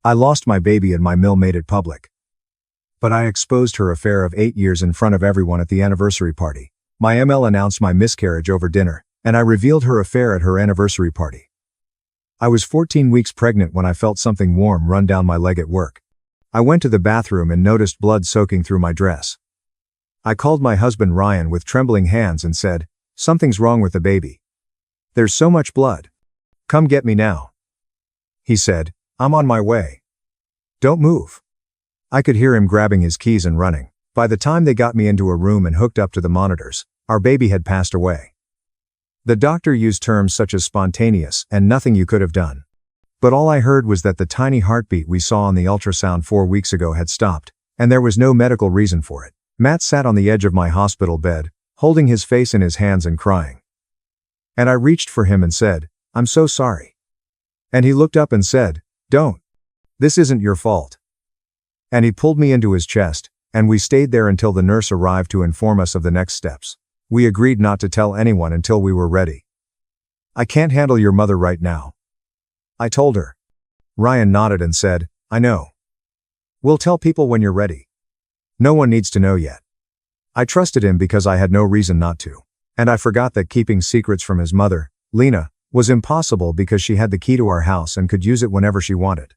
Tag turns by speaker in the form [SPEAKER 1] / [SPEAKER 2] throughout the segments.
[SPEAKER 1] I lost my baby and my mill made it public. But I exposed her affair of 8 years in front of everyone at the anniversary party. My ML announced my miscarriage over dinner, and I revealed her affair at her anniversary party. I was 14 weeks pregnant when I felt something warm run down my leg at work. I went to the bathroom and noticed blood soaking through my dress. I called my husband Ryan with trembling hands and said, "Something's wrong with the baby. There's so much blood. Come get me now." He said, "I'm on my way. Don't move." I could hear him grabbing his keys and running. By the time they got me into a room and hooked up to the monitors, our baby had passed away. The doctor used terms such as spontaneous and nothing you could have done. But all I heard was that the tiny heartbeat we saw on the ultrasound 4 weeks ago had stopped, and there was no medical reason for it. Matt sat on the edge of my hospital bed, holding his face in his hands and crying. And I reached for him and said, "I'm so sorry." And he looked up and said, "Don't. This isn't your fault." And he pulled me into his chest, and we stayed there until the nurse arrived to inform us of the next steps. We agreed not to tell anyone until we were ready. "I can't handle your mother right now," I told her. Ryan nodded and said, "I know. We'll tell people when you're ready. No one needs to know yet." I trusted him because I had no reason not to. And I forgot that keeping secrets from his mother, Lena, was impossible because she had the key to our house and could use it whenever she wanted.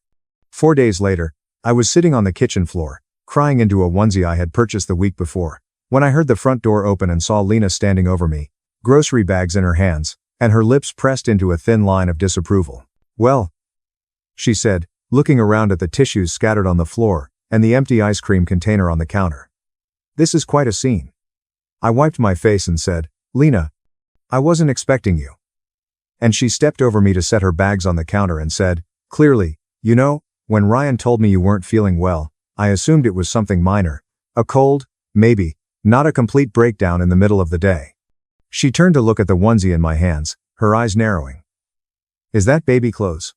[SPEAKER 1] 4 days later, I was sitting on the kitchen floor, crying into a onesie I had purchased the week before, when I heard the front door open and saw Lena standing over me, grocery bags in her hands, and her lips pressed into a thin line of disapproval. "Well," she said, looking around at the tissues scattered on the floor and the empty ice cream container on the counter. "This is quite a scene." I wiped my face and said, "Lena, I wasn't expecting you." And she stepped over me to set her bags on the counter and said, "Clearly, you know, when Ryan told me you weren't feeling well, I assumed it was something minor. A cold, maybe, not a complete breakdown in the middle of the day." She turned to look at the onesie in my hands, her eyes narrowing. "Is that baby clothes?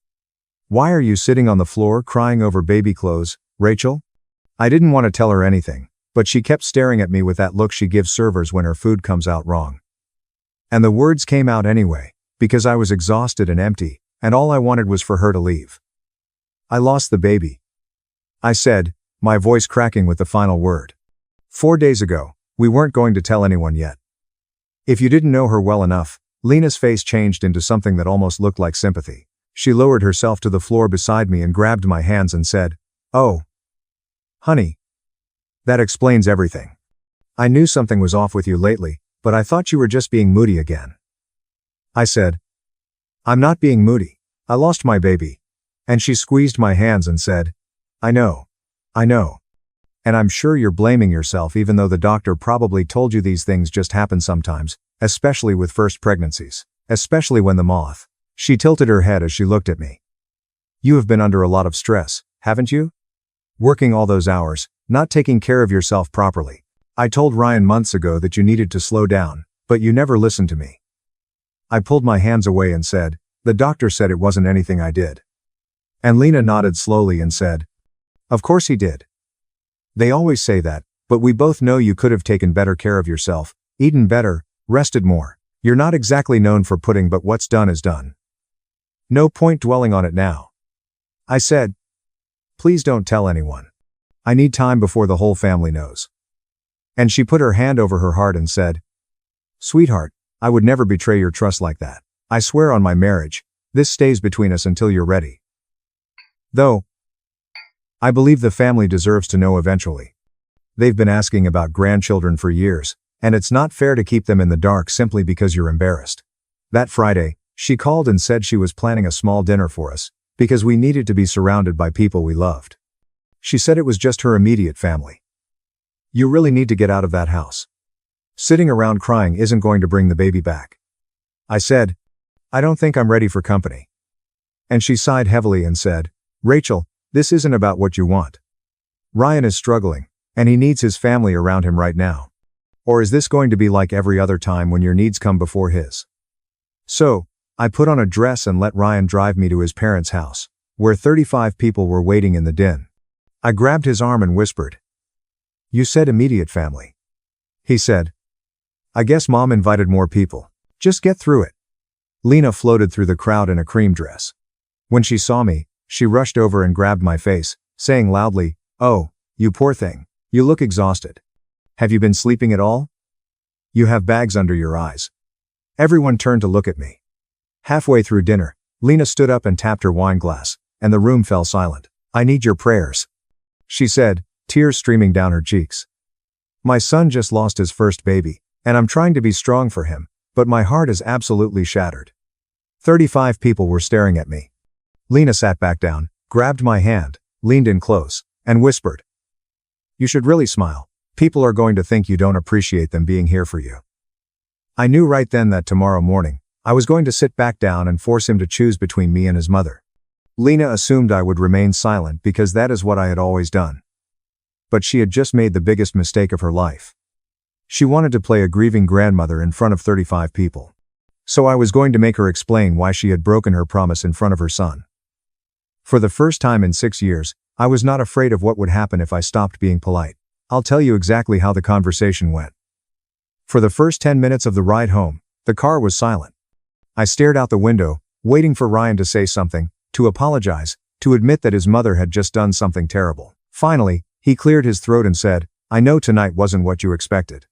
[SPEAKER 1] Why are you sitting on the floor crying over baby clothes, Rachel?" I didn't want to tell her anything, but she kept staring at me with that look she gives servers when her food comes out wrong. And the words came out anyway, because I was exhausted and empty, and all I wanted was for her to leave. "I lost the baby," I said, my voice cracking with the final word. 4 days ago, we weren't going to tell anyone yet. If you didn't know her well enough, Lena's face changed into something that almost looked like sympathy. She lowered herself to the floor beside me and grabbed my hands and said, "Oh, honey. That explains everything. I knew something was off with you lately, but I thought you were just being moody again." I said, "I'm not being moody. I lost my baby." And she squeezed my hands and said, I know. And I'm sure you're blaming yourself even though the doctor probably told you these things just happen sometimes, especially with first pregnancies, especially when the moth." She tilted her head as she looked at me. "You have been under a lot of stress, haven't you? Working all those hours, not taking care of yourself properly. I told Ryan months ago that you needed to slow down, but you never listened to me." I pulled my hands away and said, "The doctor said it wasn't anything I did." And Lena nodded slowly and said, "Of course he did. They always say that, but we both know you could have taken better care of yourself, eaten better, rested more. You're not exactly known for pudding, but what's done is done. No point dwelling on it now." I said, "Please don't tell anyone. I need time before the whole family knows." And she put her hand over her heart and said, "Sweetheart, I would never betray your trust like that. I swear on my marriage, this stays between us until you're ready. Though, I believe the family deserves to know eventually. They've been asking about grandchildren for years, and it's not fair to keep them in the dark simply because you're embarrassed." That Friday, she called and said she was planning a small dinner for us, because we needed to be surrounded by people we loved. She said it was just her immediate family. "You really need to get out of that house. Sitting around crying isn't going to bring the baby back." I said, "I don't think I'm ready for company." And she sighed heavily and said, "Rachel, this isn't about what you want. Ryan is struggling, and he needs his family around him right now. Or is this going to be like every other time when your needs come before his?" So, I put on a dress and let Ryan drive me to his parents' house, where 35 people were waiting in the den. I grabbed his arm and whispered, "You said immediate family." He said, "I guess Mom invited more people. Just get through it." Lena floated through the crowd in a cream dress. When she saw me, She rushed over and grabbed my face, saying loudly, "Oh, you poor thing. You look exhausted. Have you been sleeping at all? You have bags under your eyes." Everyone turned to look at me. Halfway through dinner, Lena stood up and tapped her wine glass, and the room fell silent. "I need your prayers," she said, tears streaming down her cheeks. "My son just lost his first baby, and I'm trying to be strong for him, but my heart is absolutely shattered." 35 people were staring at me. Lena sat back down, grabbed my hand, leaned in close, and whispered, "You should really smile. People are going to think you don't appreciate them being here for you." I knew right then that tomorrow morning, I was going to sit back down and force him to choose between me and his mother. Lena assumed I would remain silent because that is what I had always done. But she had just made the biggest mistake of her life. She wanted to play a grieving grandmother in front of 35 people. So I was going to make her explain why she had broken her promise in front of her son. For the first time in 6 years, I was not afraid of what would happen if I stopped being polite. I'll tell you exactly how the conversation went. For the first 10 minutes of the ride home, the car was silent. I stared out the window, waiting for Ryan to say something, to apologize, to admit that his mother had just done something terrible. Finally, he cleared his throat and said, "I know tonight wasn't what you expected."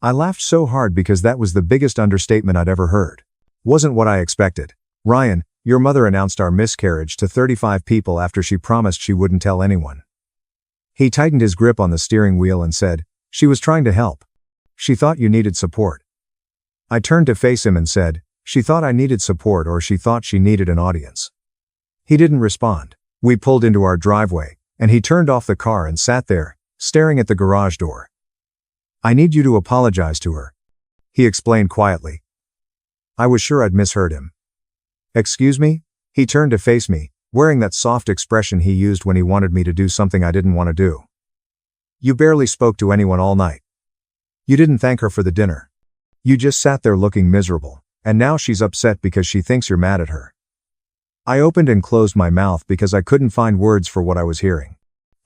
[SPEAKER 1] I laughed so hard because that was the biggest understatement I'd ever heard. "Wasn't what I expected. Ryan, your mother announced our miscarriage to 35 people after she promised she wouldn't tell anyone." He tightened his grip on the steering wheel and said, "She was trying to help. She thought you needed support." I turned to face him and said, "She thought I needed support or she thought she needed an audience." He didn't respond. We pulled into our driveway, and he turned off the car and sat there, staring at the garage door. "I need you to apologize to her," he explained quietly. I was sure I'd misheard him. "Excuse me?" He turned to face me, wearing that soft expression he used when he wanted me to do something I didn't want to do. "You barely spoke to anyone all night. You didn't thank her for the dinner. You just sat there looking miserable, and now she's upset because she thinks you're mad at her." I opened and closed my mouth because I couldn't find words for what I was hearing.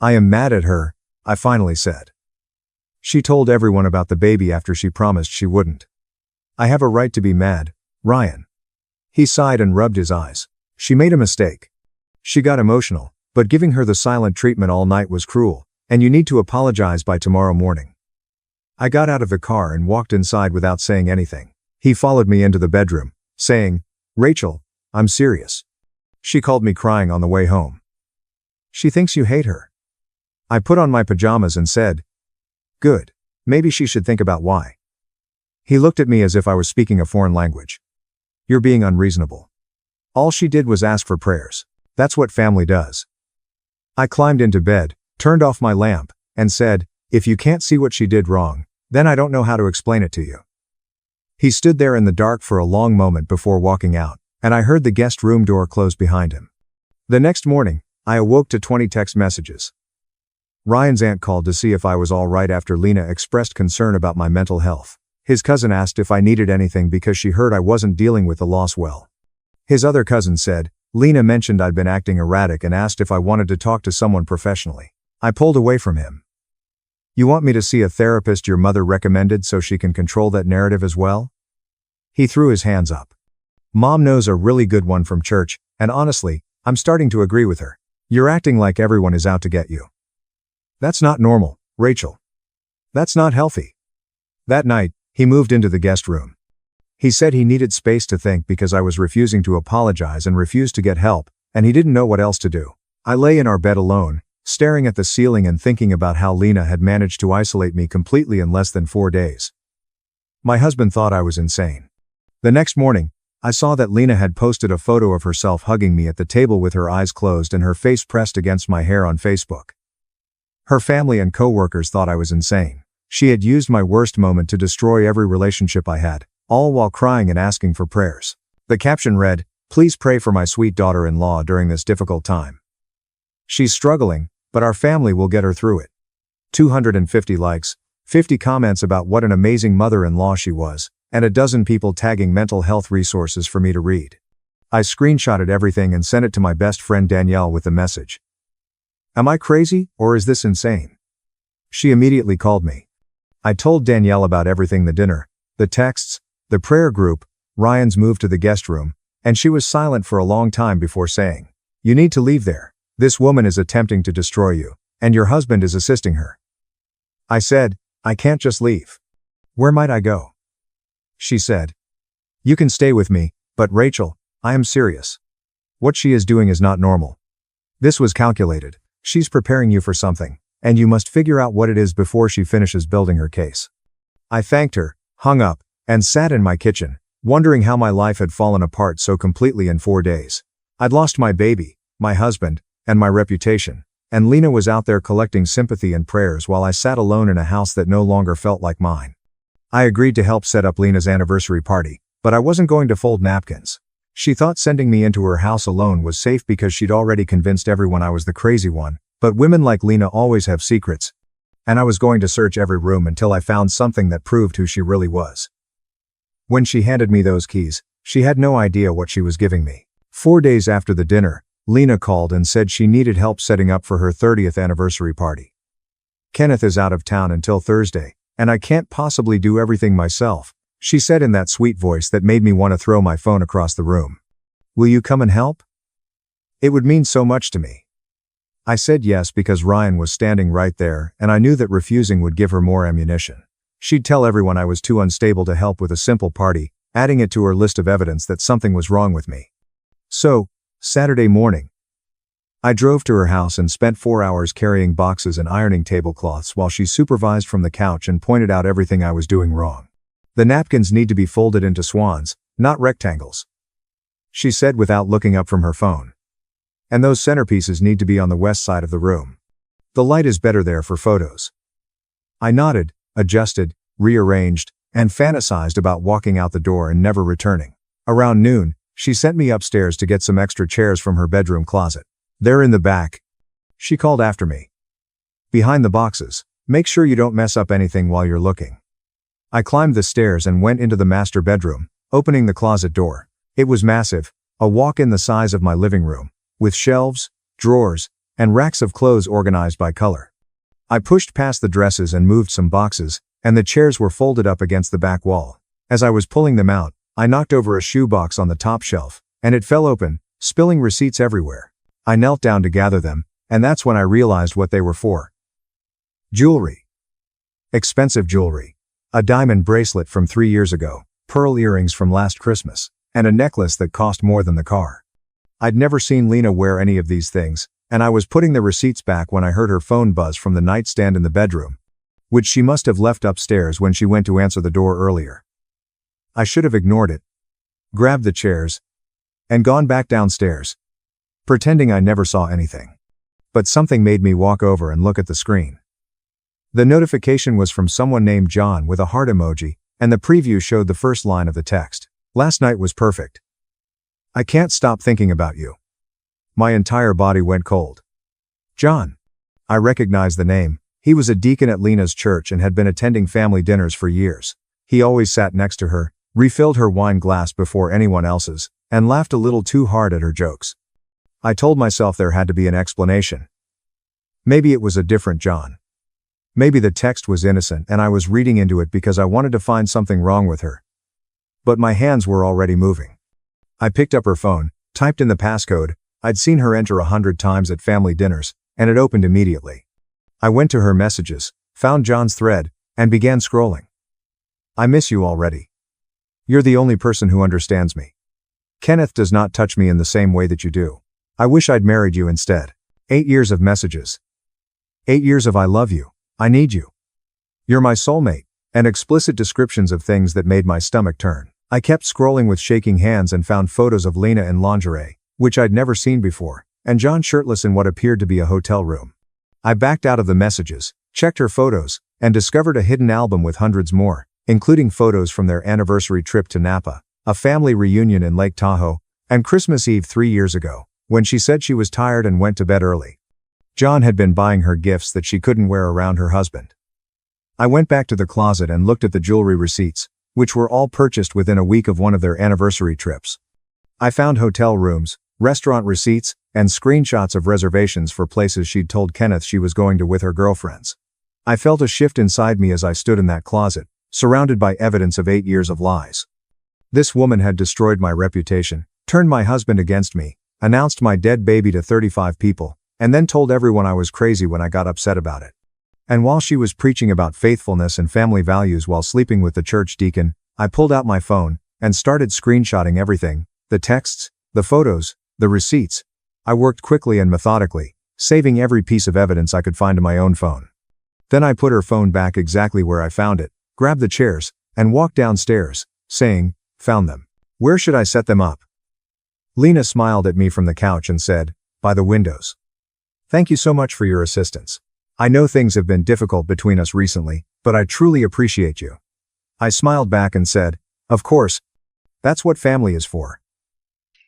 [SPEAKER 1] "I am mad at her," I finally said. "She told everyone about the baby after she promised she wouldn't. I have a right to be mad, Ryan." He sighed and rubbed his eyes. "She made a mistake. She got emotional, but giving her the silent treatment all night was cruel, and you need to apologize by tomorrow morning." I got out of the car and walked inside without saying anything. He followed me into the bedroom, saying, "Rachel, I'm serious. She called me crying on the way home. She thinks you hate her." I put on my pajamas and said, "Good. Maybe she should think about why." He looked at me as if I was speaking a foreign language. "You're being unreasonable. All she did was ask for prayers. That's what family does." I climbed into bed, turned off my lamp, and said, "If you can't see what she did wrong, then I don't know how to explain it to you." He stood there in the dark for a long moment before walking out, and I heard the guest room door close behind him. The next morning, I awoke to 20 text messages. Ryan's aunt called to see if I was all right after Lena expressed concern about my mental health. His cousin asked if I needed anything because she heard I wasn't dealing with the loss well. His other cousin said, Lena mentioned I'd been acting erratic and asked if I wanted to talk to someone professionally. I pulled away from him. "You want me to see a therapist your mother recommended so she can control that narrative as well?" He threw his hands up. "Mom knows a really good one from church, and honestly, I'm starting to agree with her. You're acting like everyone is out to get you. That's not normal, Rachel. That's not healthy." That night, he moved into the guest room. He said he needed space to think because I was refusing to apologize and refused to get help, and he didn't know what else to do. I lay in our bed alone, staring at the ceiling and thinking about how Lena had managed to isolate me completely in less than 4 days. My husband thought I was insane. The next morning, I saw that Lena had posted a photo of herself hugging me at the table with her eyes closed and her face pressed against my hair on Facebook. Her family and co-workers thought I was insane. She had used my worst moment to destroy every relationship I had, all while crying and asking for prayers. The caption read, "Please pray for my sweet daughter-in-law during this difficult time. She's struggling, but our family will get her through it." 250 likes, 50 comments about what an amazing mother-in-law she was, and a dozen people tagging mental health resources for me to read. I screenshotted everything and sent it to my best friend Danielle with the message, "Am I crazy, or is this insane?" She immediately called me. I told Danielle about everything: the dinner, the texts, the prayer group, Ryan's move to the guest room, and she was silent for a long time before saying, You need to leave there. This woman is attempting to destroy you, and your husband is assisting her. I said, I can't just leave. Where might I go? She said, you can stay with me, but Rachel, I am serious. What she is doing is not normal. This was calculated. She's preparing you for something, and you must figure out what it is before she finishes building her case. I thanked her, hung up, and sat in my kitchen, wondering how my life had fallen apart so completely in 4 days. I'd lost my baby, my husband, and my reputation, and Lena was out there collecting sympathy and prayers while I sat alone in a house that no longer felt like mine. I agreed to help set up Lena's anniversary party, but I wasn't going to fold napkins. She thought sending me into her house alone was safe because she'd already convinced everyone I was the crazy one, but women like Lena always have secrets. And I was going to search every room until I found something that proved who she really was. When she handed me those keys, she had no idea what she was giving me. 4 days after the dinner, Lena called and said she needed help setting up for her 30th anniversary party. Kenneth is out of town until Thursday, and I can't possibly do everything myself, she said in that sweet voice that made me want to throw my phone across the room. Will you come and help? It would mean so much to me. I said yes because Ryan was standing right there, and I knew that refusing would give her more ammunition. She'd tell everyone I was too unstable to help with a simple party, adding it to her list of evidence that something was wrong with me. So, Saturday morning, I drove to her house and spent 4 hours carrying boxes and ironing tablecloths while she supervised from the couch and pointed out everything I was doing wrong. The napkins need to be folded into swans, not rectangles, she said without looking up from her phone. And those centerpieces need to be on the west side of the room. The light is better there for photos. I nodded, adjusted, rearranged, and fantasized about walking out the door and never returning. Around noon, she sent me upstairs to get some extra chairs from her bedroom closet. They're in the back, she called after me. Behind the boxes. Make sure you don't mess up anything while you're looking. I climbed the stairs and went into the master bedroom, opening the closet door. It was massive, a walk-in the size of my living room, with shelves, drawers, and racks of clothes organized by color. I pushed past the dresses and moved some boxes, and the chairs were folded up against the back wall. As I was pulling them out, I knocked over a shoebox on the top shelf, and it fell open, spilling receipts everywhere. I knelt down to gather them, and that's when I realized what they were for. Jewelry. Expensive jewelry. A diamond bracelet from 3 years ago, pearl earrings from last Christmas, and a necklace that cost more than the car. I'd never seen Lena wear any of these things, and I was putting the receipts back when I heard her phone buzz from the nightstand in the bedroom, which she must have left upstairs when she went to answer the door earlier. I should have ignored it, grabbed the chairs, and gone back downstairs, pretending I never saw anything. But something made me walk over and look at the screen. The notification was from someone named John with a heart emoji, and the preview showed the first line of the text. Last night was perfect. I can't stop thinking about you. My entire body went cold. John. I recognized the name. He was a deacon at Lena's church and had been attending family dinners for years. He always sat next to her, refilled her wine glass before anyone else's, and laughed a little too hard at her jokes. I told myself there had to be an explanation. Maybe it was a different John. Maybe the text was innocent and I was reading into it because I wanted to find something wrong with her. But my hands were already moving. I picked up her phone, typed in the passcode. I'd seen her enter 100 times at family dinners, and it opened immediately. I went to her messages, found John's thread, and began scrolling. I miss you already. You're the only person who understands me. Kenneth does not touch me in the same way that you do. I wish I'd married you instead. 8 years of messages. 8 years of I love you. I need you. You're my soulmate, and explicit descriptions of things that made my stomach turn. I kept scrolling with shaking hands and found photos of Lena in lingerie, which I'd never seen before, and John shirtless in what appeared to be a hotel room. I backed out of the messages, checked her photos, and discovered a hidden album with hundreds more, including photos from their anniversary trip to Napa, a family reunion in Lake Tahoe, and Christmas Eve 3 years ago, when she said she was tired and went to bed early. John had been buying her gifts that she couldn't wear around her husband. I went back to the closet and looked at the jewelry receipts, which were all purchased within a week of one of their anniversary trips. I found hotel rooms, restaurant receipts, and screenshots of reservations for places she'd told Kenneth she was going to with her girlfriends. I felt a shift inside me as I stood in that closet, surrounded by evidence of 8 years of lies. This woman had destroyed my reputation, turned my husband against me, announced my dead baby to 35 people, and then told everyone I was crazy when I got upset about it. And while she was preaching about faithfulness and family values while sleeping with the church deacon, I pulled out my phone and started screenshotting everything, the texts, the photos, the receipts. I worked quickly and methodically, saving every piece of evidence I could find in my own phone. Then I put her phone back exactly where I found it, grabbed the chairs, and walked downstairs, saying, "Found them. Where should I set them up?" Lena smiled at me from the couch and said, "By the windows. Thank you so much for your assistance. I know things have been difficult between us recently, but I truly appreciate you." I smiled back and said, "Of course. That's what family is for."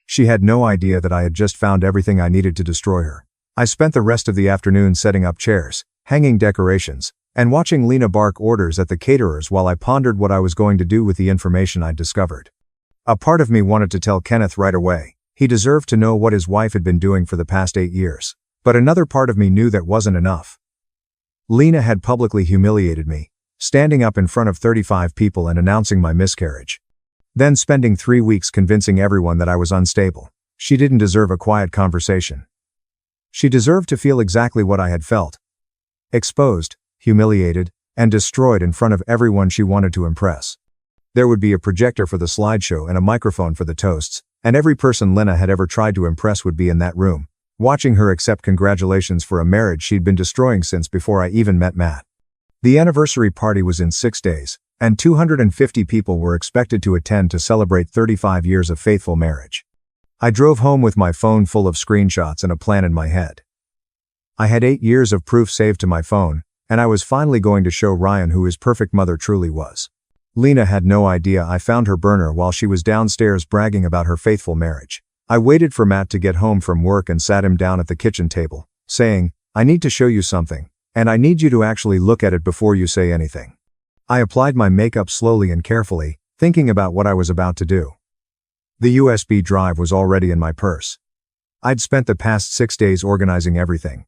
[SPEAKER 1] She had no idea that I had just found everything I needed to destroy her. I spent the rest of the afternoon setting up chairs, hanging decorations, and watching Lena bark orders at the caterers while I pondered what I was going to do with the information I'd discovered. A part of me wanted to tell Kenneth right away. He deserved to know what his wife had been doing for the past 8 years. But another part of me knew that wasn't enough. Lena had publicly humiliated me, standing up in front of 35 people and announcing my miscarriage. Then spending 3 weeks convincing everyone that I was unstable. She didn't deserve a quiet conversation. She deserved to feel exactly what I had felt. Exposed, humiliated, and destroyed in front of everyone she wanted to impress. There would be a projector for the slideshow and a microphone for the toasts, and every person Lena had ever tried to impress would be in that room, watching her accept congratulations for a marriage she'd been destroying since before I even met Matt. The anniversary party was in 6 days, and 250 people were expected to attend to celebrate 35 years of faithful marriage. I drove home with my phone full of screenshots and a plan in my head. I had 8 years of proof saved to my phone, and I was finally going to show Ryan who his perfect mother truly was. Lena had no idea I found her burner while she was downstairs bragging about her faithful marriage. I waited for Matt to get home from work and sat him down at the kitchen table, saying, "I need to show you something, and I need you to actually look at it before you say anything." I applied my makeup slowly and carefully, thinking about what I was about to do. The USB drive was already in my purse. I'd spent the past 6 days organizing everything.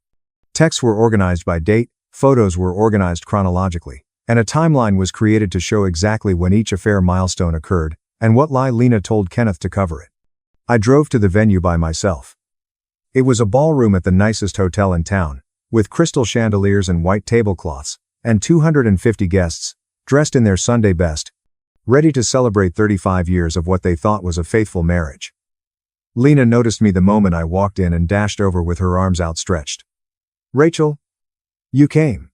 [SPEAKER 1] Texts were organized by date, photos were organized chronologically, and a timeline was created to show exactly when each affair milestone occurred, and what lie Lena told Kenneth to cover it. I drove to the venue by myself. It was a ballroom at the nicest hotel in town, with crystal chandeliers and white tablecloths, and 250 guests, dressed in their Sunday best, ready to celebrate 35 years of what they thought was a faithful marriage. Lena noticed me the moment I walked in and dashed over with her arms outstretched. "Rachel, you came."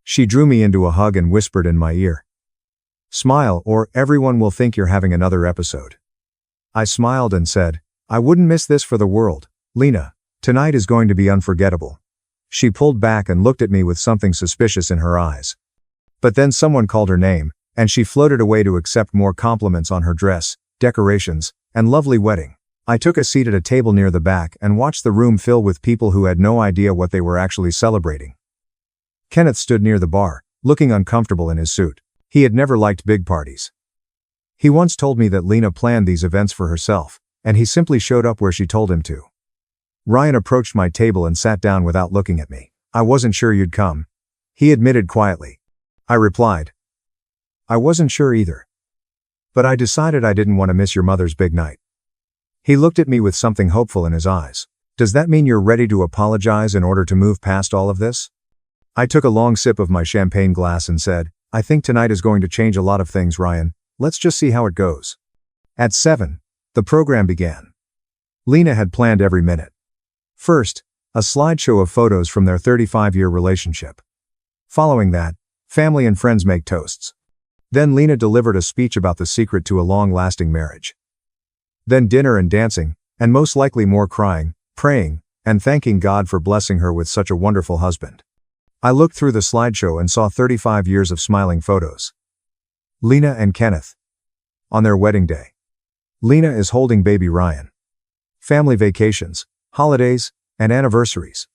[SPEAKER 1] She drew me into a hug and whispered in my ear, "Smile, or everyone will think you're having another episode." I smiled and said, "I wouldn't miss this for the world, Lena. Tonight is going to be unforgettable." She pulled back and looked at me with something suspicious in her eyes. But then someone called her name, and she floated away to accept more compliments on her dress, decorations, and lovely wedding. I took a seat at a table near the back and watched the room fill with people who had no idea what they were actually celebrating. Kenneth stood near the bar, looking uncomfortable in his suit. He had never liked big parties. He once told me that Lena planned these events for herself, and he simply showed up where she told him to. Ryan approached my table and sat down without looking at me. "I wasn't sure you'd come," he admitted quietly. I replied, "I wasn't sure either. But I decided I didn't want to miss your mother's big night." He looked at me with something hopeful in his eyes. "Does that mean you're ready to apologize in order to move past all of this?" I took a long sip of my champagne glass and said, "I think tonight is going to change a lot of things, Ryan. Let's just see how it goes." At 7, the program began. Lena had planned every minute. First, a slideshow of photos from their 35-year relationship. Following that, family and friends make toasts. Then Lena delivered a speech about the secret to a long-lasting marriage. Then dinner and dancing, and most likely more crying, praying, and thanking God for blessing her with such a wonderful husband. I looked through the slideshow and saw 35 years of smiling photos. Lena and Kenneth. On their wedding day. Lena is holding baby Ryan. Family vacations, holidays, and anniversaries.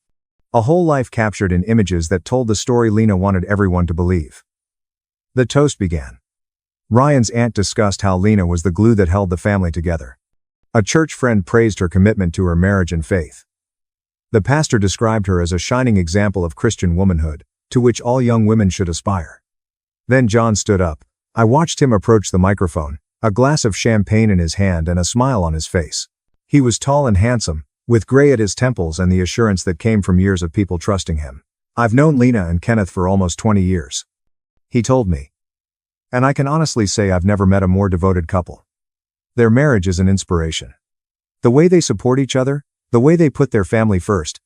[SPEAKER 1] A whole life captured in images that told the story Lena wanted everyone to believe. The toast began. Ryan's aunt discussed how Lena was the glue that held the family together. A church friend praised her commitment to her marriage and faith. The pastor described her as a shining example of Christian womanhood, to which all young women should aspire. Then John stood up. I watched him approach the microphone, a glass of champagne in his hand and a smile on his face. He was tall and handsome, with gray at his temples and the assurance that came from years of people trusting him. I've known Lena and Kenneth for almost 20 years. He told me. And I can honestly say I've never met a more devoted couple. Their marriage is an inspiration. The way they support each other, the way they put their family first,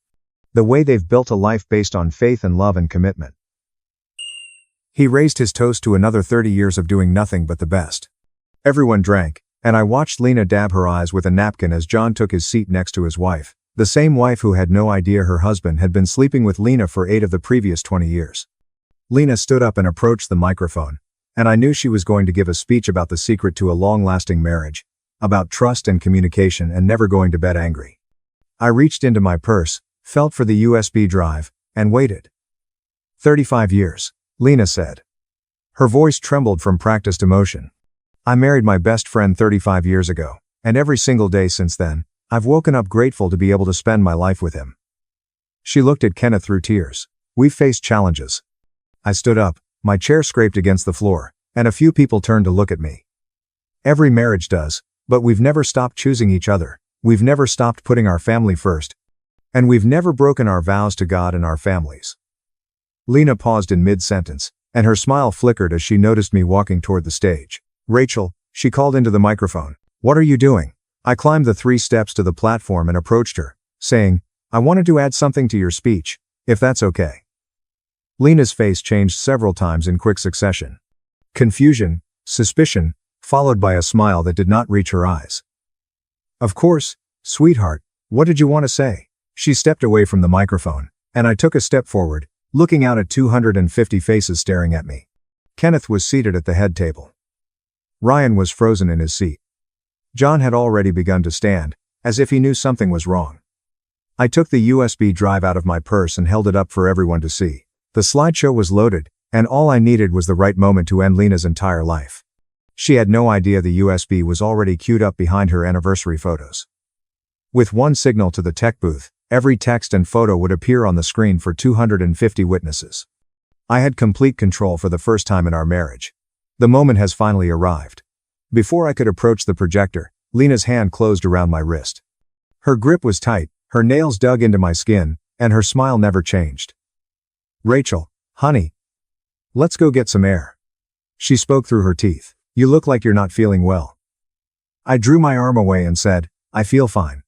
[SPEAKER 1] the way they've built a life based on faith and love and commitment. He raised his toast to another 30 years of doing nothing but the best. Everyone drank, and I watched Lena dab her eyes with a napkin as John took his seat next to his wife, the same wife who had no idea her husband had been sleeping with Lena for 8 of the previous 20 years. Lena stood up and approached the microphone, and I knew she was going to give a speech about the secret to a long-lasting marriage, about trust and communication and never going to bed angry. I reached into my purse, felt for the USB drive, and waited. 35 years, Lena said. Her voice trembled from practiced emotion. I married my best friend 35 years ago, and every single day since then, I've woken up grateful to be able to spend my life with him. She looked at Kenneth through tears. We've faced challenges. I stood up, my chair scraped against the floor, and a few people turned to look at me. Every marriage does, but we've never stopped choosing each other, we've never stopped putting our family first, and we've never broken our vows to God and our families. Lena paused in mid-sentence, and her smile flickered as she noticed me walking toward the stage. Rachel, she called into the microphone. What are you doing? I climbed the 3 steps to the platform and approached her, saying, I wanted to add something to your speech, if that's okay. Lena's face changed several times in quick succession. Confusion, suspicion, followed by a smile that did not reach her eyes. Of course, sweetheart, what did you want to say? She stepped away from the microphone, and I took a step forward, looking out at 250 faces staring at me. Kenneth was seated at the head table. Ryan was frozen in his seat. John had already begun to stand, as if he knew something was wrong. I took the USB drive out of my purse and held it up for everyone to see. The slideshow was loaded, and all I needed was the right moment to end Lena's entire life. She had no idea the USB was already queued up behind her anniversary photos. With one signal to the tech booth, every text and photo would appear on the screen for 250 witnesses. I had complete control for the first time in our marriage. The moment has finally arrived. Before I could approach the projector, Lena's hand closed around my wrist. Her grip was tight, her nails dug into my skin, and her smile never changed. Rachel, honey. Let's go get some air. She spoke through her teeth. You look like you're not feeling well. I drew my arm away and said, I feel fine.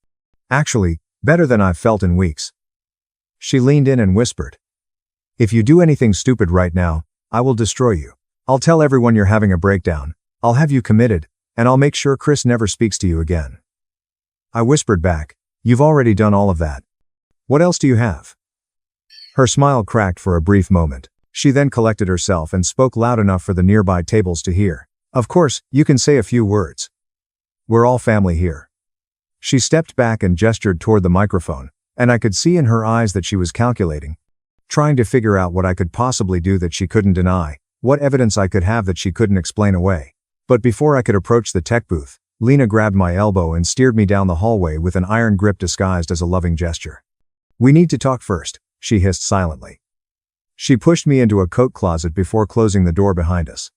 [SPEAKER 1] Actually, better than I've felt in weeks. She leaned in and whispered. If you do anything stupid right now, I will destroy you. I'll tell everyone you're having a breakdown, I'll have you committed, and I'll make sure Chris never speaks to you again. I whispered back, you've already done all of that. What else do you have? Her smile cracked for a brief moment. She then collected herself and spoke loud enough for the nearby tables to hear. Of course, you can say a few words. We're all family here. She stepped back and gestured toward the microphone, and I could see in her eyes that she was calculating, trying to figure out what I could possibly do that she couldn't deny, what evidence I could have that she couldn't explain away. But before I could approach the tech booth, Lena grabbed my elbow and steered me down the hallway with an iron grip disguised as a loving gesture. We need to talk first, she hissed silently. She pushed me into a coat closet before closing the door behind us.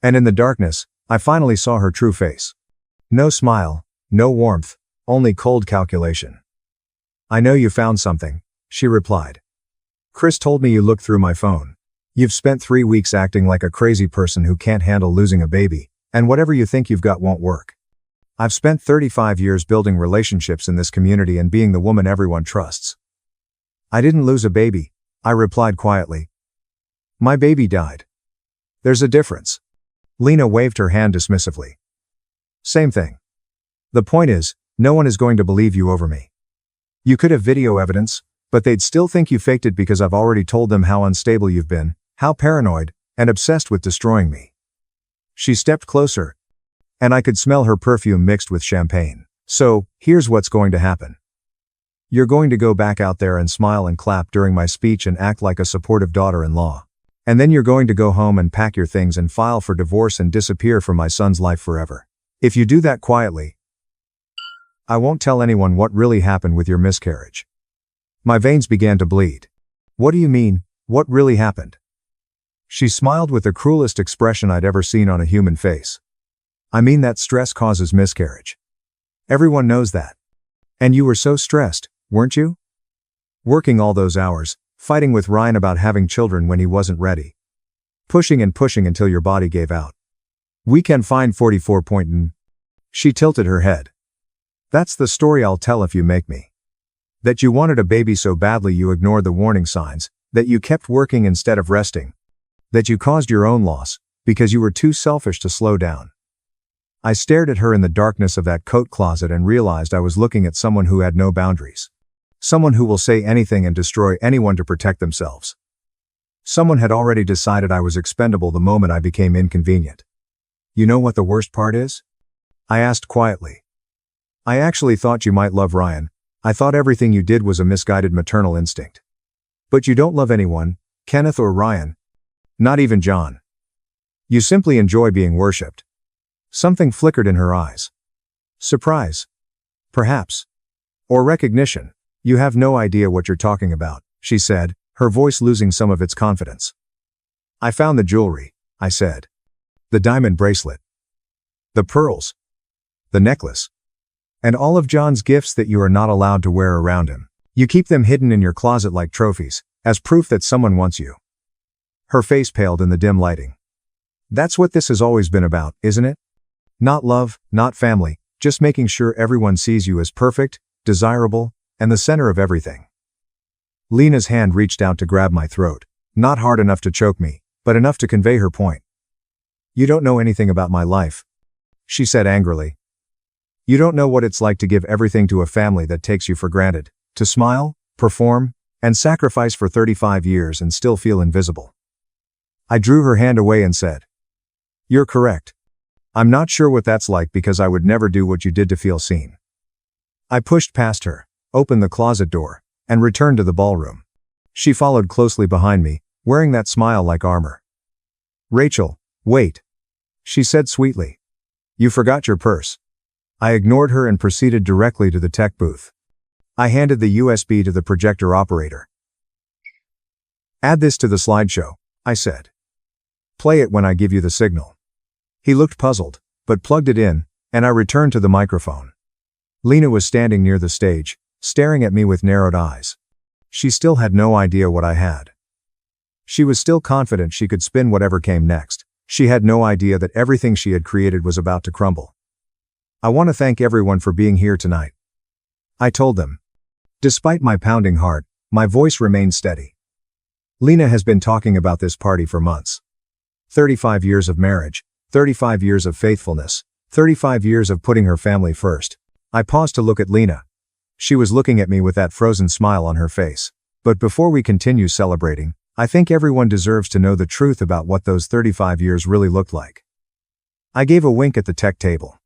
[SPEAKER 1] And in the darkness, I finally saw her true face. No smile, no warmth, only cold calculation. I know you found something, she replied. Chris told me you looked through my phone. You've spent 3 weeks acting like a crazy person who can't handle losing a baby, and whatever you think you've got won't work. I've spent 35 years building relationships in this community and being the woman everyone trusts. I didn't lose a baby, I replied quietly. My baby died. There's a difference. Lena waved her hand dismissively. Same thing. The point is, no one is going to believe you over me. You could have video evidence, but they'd still think you faked it because I've already told them how unstable you've been, how paranoid, and obsessed with destroying me. She stepped closer, and I could smell her perfume mixed with champagne. So, here's what's going to happen. You're going to go back out there and smile and clap during my speech and act like a supportive daughter-in-law. And then you're going to go home and pack your things and file for divorce and disappear from my son's life forever. If you do that quietly, I won't tell anyone what really happened with your miscarriage. My veins began to bleed. What do you mean, what really happened? She smiled with the cruelest expression I'd ever seen on a human face. I mean that stress causes miscarriage. Everyone knows that. And you were so stressed, weren't you? Working all those hours, fighting with Ryan about having children when he wasn't ready. Pushing and pushing until your body gave out. Weekend fine 44 point. She tilted her head. That's the story I'll tell if you make me. That you wanted a baby so badly you ignored the warning signs, that you kept working instead of resting. That you caused your own loss, because you were too selfish to slow down. I stared at her in the darkness of that coat closet and realized I was looking at someone who had no boundaries. Someone who will say anything and destroy anyone to protect themselves. Someone had already decided I was expendable the moment I became inconvenient. You know what the worst part is? I asked quietly. I actually thought you might love Ryan. I thought everything you did was a misguided maternal instinct. But you don't love anyone, Kenneth or Ryan. Not even John. You simply enjoy being worshipped. Something flickered in her eyes. Surprise. Perhaps. Or recognition. You have no idea what you're talking about, she said, her voice losing some of its confidence. I found the jewelry, I said. The diamond bracelet. The pearls. The necklace. And all of John's gifts that you are not allowed to wear around him. You keep them hidden in your closet like trophies, as proof that someone wants you. Her face paled in the dim lighting. That's what this has always been about, isn't it? Not love, not family, just making sure everyone sees you as perfect, desirable, and the center of everything. Lena's hand reached out to grab my throat, not hard enough to choke me, but enough to convey her point. You don't know anything about my life, she said angrily. You don't know what it's like to give everything to a family that takes you for granted, to smile, perform, and sacrifice for 35 years and still feel invisible. I drew her hand away and said, You're correct. I'm not sure what that's like because I would never do what you did to feel seen. I pushed past her, opened the closet door, and returned to the ballroom. She followed closely behind me, wearing that smile like armor. Rachel, wait, she said sweetly. You forgot your purse. I ignored her and proceeded directly to the tech booth. I handed the USB to the projector operator. Add this to the slideshow, I said. Play it when I give you the signal. He looked puzzled, but plugged it in, and I returned to the microphone. Lena was standing near the stage, staring at me with narrowed eyes. She still had no idea what I had. She was still confident she could spin whatever came next. She had no idea that everything she had created was about to crumble. I want to thank everyone for being here tonight, I told them. Despite my pounding heart, my voice remained steady. Lena has been talking about this party for months. 35 years of marriage, 35 years of faithfulness, 35 years of putting her family first. I paused to look at Lena. She was looking at me with that frozen smile on her face. But before we continue celebrating, I think everyone deserves to know the truth about what those 35 years really looked like. I gave a wink at the tech table.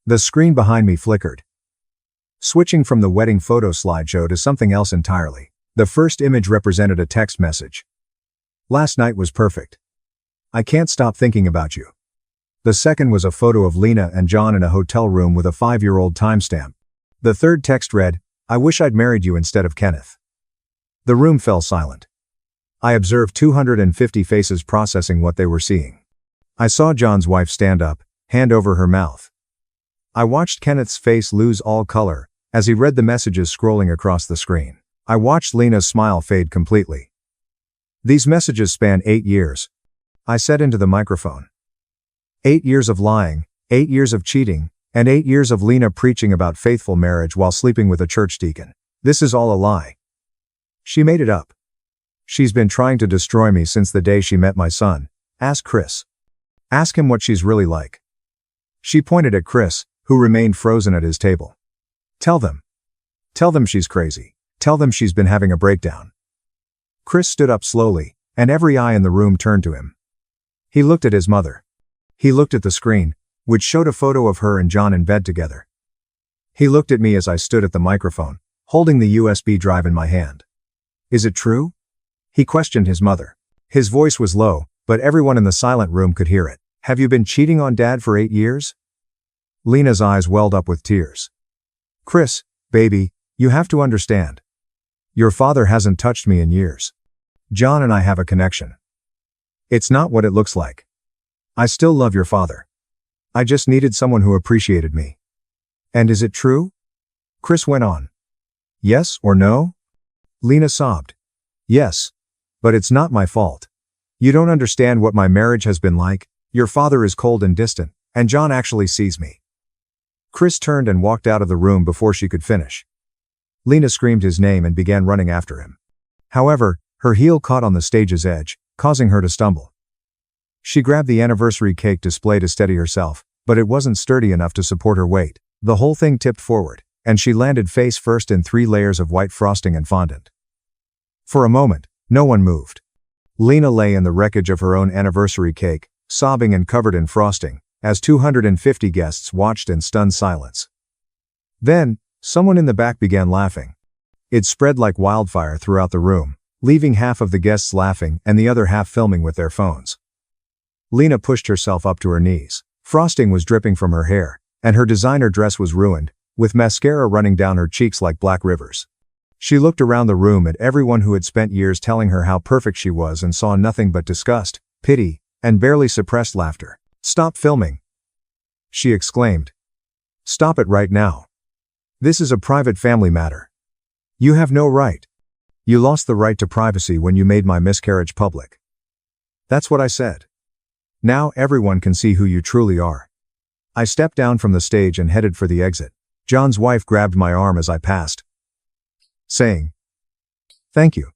[SPEAKER 1] The screen behind me flickered. Switching from the wedding photo slideshow to something else entirely, the first image represented a text message. Last night was perfect. I can't stop thinking about you. The second was a photo of Lena and John in a hotel room with a 5-year-old timestamp. The third text read, I wish I'd married you instead of Kenneth. The room fell silent. I observed 250 faces processing what they were seeing. I saw John's wife stand up, hand over her mouth. I watched Kenneth's face lose all color, as he read the messages scrolling across the screen. I watched Lena's smile fade completely. These messages span 8 years. I said into the microphone. 8 years of lying, 8 years of cheating, and 8 years of Lena preaching about faithful marriage while sleeping with a church deacon. This is all a lie. She made it up. She's been trying to destroy me since the day she met my son. Ask Chris. Ask him what she's really like. She pointed at Chris, who remained frozen at his table. Tell them. Tell them she's crazy. Tell them she's been having a breakdown. Chris stood up slowly, and every eye in the room turned to him. He looked at his mother. He looked at the screen, which showed a photo of her and John in bed together. He looked at me as I stood at the microphone, holding the USB drive in my hand. Is it true? He questioned his mother. His voice was low, but everyone in the silent room could hear it. Have you been cheating on Dad for 8 years? Lena's eyes welled up with tears. Chris, baby, you have to understand. Your father hasn't touched me in years. John and I have a connection. It's not what it looks like. I still love your father. I just needed someone who appreciated me. And is it true? Chris went on. Yes or no? Lena sobbed. Yes. But it's not my fault. You don't understand what my marriage has been like. Your father is cold and distant, and John actually sees me. Chris turned and walked out of the room before she could finish. Lena screamed his name and began running after him. However, her heel caught on the stage's edge, causing her to stumble. She grabbed the anniversary cake display to steady herself, but it wasn't sturdy enough to support her weight. The whole thing tipped forward, and she landed face first in 3 layers of white frosting and fondant. For a moment, no one moved. Lena lay in the wreckage of her own anniversary cake, sobbing and covered in frosting, as 250 guests watched in stunned silence. Then, someone in the back began laughing. It spread like wildfire throughout the room, leaving half of the guests laughing and the other half filming with their phones. Lena pushed herself up to her knees. Frosting was dripping from her hair, and her designer dress was ruined, with mascara running down her cheeks like black rivers. She looked around the room at everyone who had spent years telling her how perfect she was and saw nothing but disgust, pity, and barely suppressed laughter. Stop filming! She exclaimed. Stop it right now. This is a private family matter. You have no right. You lost the right to privacy when you made my miscarriage public. That's what I said. Now everyone can see who you truly are. I stepped down from the stage and headed for the exit. John's wife grabbed my arm as I passed, saying, Thank you.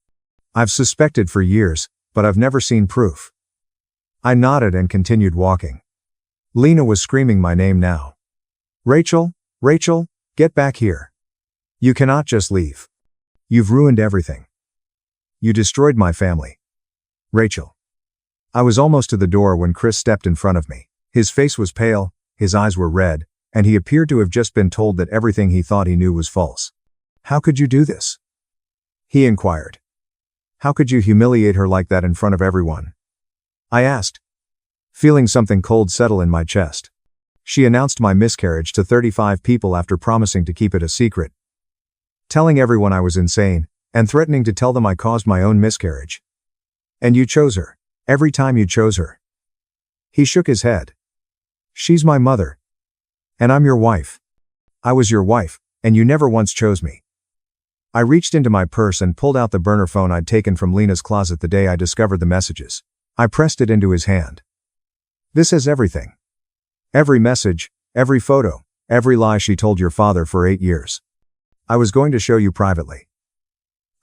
[SPEAKER 1] I've suspected for years, but I've never seen proof. I nodded and continued walking. Lena was screaming my name now. Rachel, Rachel, get back here. You cannot just leave. You've ruined everything. You destroyed my family. Rachel. I was almost to the door when Chris stepped in front of me. His face was pale, his eyes were red, and he appeared to have just been told that everything he thought he knew was false. How could you do this? He inquired. How could you humiliate her like that in front of everyone? I asked, feeling something cold settle in my chest. She announced my miscarriage to 35 people after promising to keep it a secret, telling everyone I was insane, and threatening to tell them I caused my own miscarriage. And you chose her. Every time you chose her. He shook his head. She's my mother. And I'm your wife. I was your wife, and you never once chose me. I reached into my purse and pulled out the burner phone I'd taken from Lena's closet the day I discovered the messages. I pressed it into his hand. This has everything. Every message, every photo, every lie she told your father for 8 years. I was going to show you privately.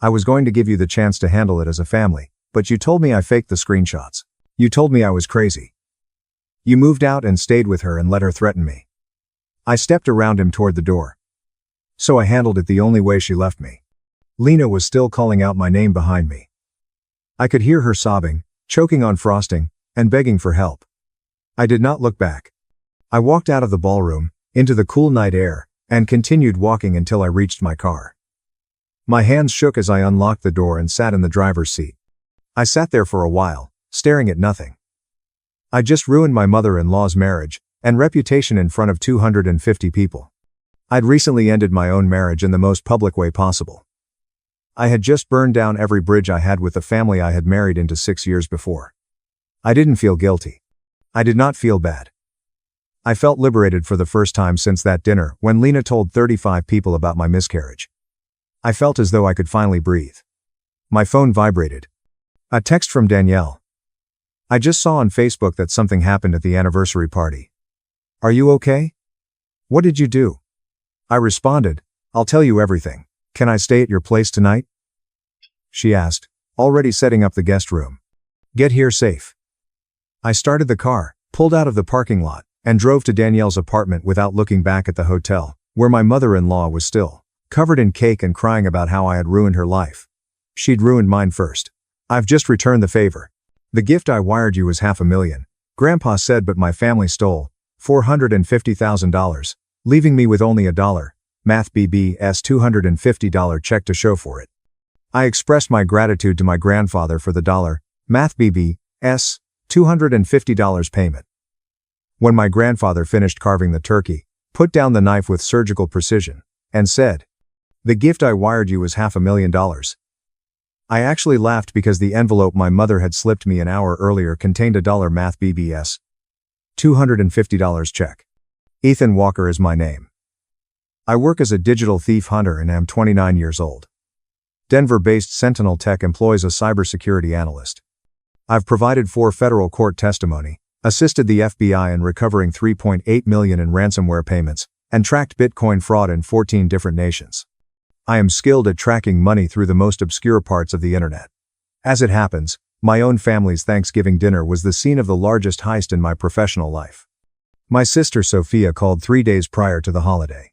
[SPEAKER 1] I was going to give you the chance to handle it as a family, but you told me I faked the screenshots. You told me I was crazy. You moved out and stayed with her and let her threaten me. I stepped around him toward the door. So I handled it the only way she left me. Lena was still calling out my name behind me. I could hear her sobbing, choking on frosting, and begging for help. I did not look back. I walked out of the ballroom, into the cool night air, and continued walking until I reached my car. My hands shook as I unlocked the door and sat in the driver's seat. I sat there for a while, staring at nothing. I just ruined my mother-in-law's marriage and reputation in front of 250 people. I'd recently ended my own marriage in the most public way possible. I had just burned down every bridge I had with the family I had married into 6 years before. I didn't feel guilty. I did not feel bad. I felt liberated for the first time since that dinner when Lena told 35 people about my miscarriage. I felt as though I could finally breathe. My phone vibrated. A text from Danielle. I just saw on Facebook that something happened at the anniversary party. Are you okay? What did you do? I responded, I'll tell you everything. Can I stay at your place tonight? She asked, already setting up the guest room. Get here safe. I started the car, pulled out of the parking lot, and drove to Danielle's apartment without looking back at the hotel, where my mother-in-law was still, covered in cake and crying about how I had ruined her life. She'd ruined mine first. I've just returned the favor. The gift I wired you was $500,000, Grandpa said, but my family stole $450,000, leaving me with only $1, Math BB's $250 check to show for it. I expressed my gratitude to my grandfather for the Math BB's $250 payment. When my grandfather finished carving the turkey, put down the knife with surgical precision, and said, the gift I wired you was $500,000. I actually laughed because the envelope my mother had slipped me an hour earlier contained a Math BB's $250 check. Ethan Walker is my name. I work as a digital thief hunter and am 29 years old. Denver-based Sentinel Tech employs a cybersecurity analyst. I've provided 4 federal court testimony, assisted the FBI in recovering $3.8 million in ransomware payments, and tracked Bitcoin fraud in 14 different nations. I am skilled at tracking money through the most obscure parts of the internet. As it happens, my own family's Thanksgiving dinner was the scene of the largest heist in my professional life. My sister Sophia called 3 days prior to the holiday.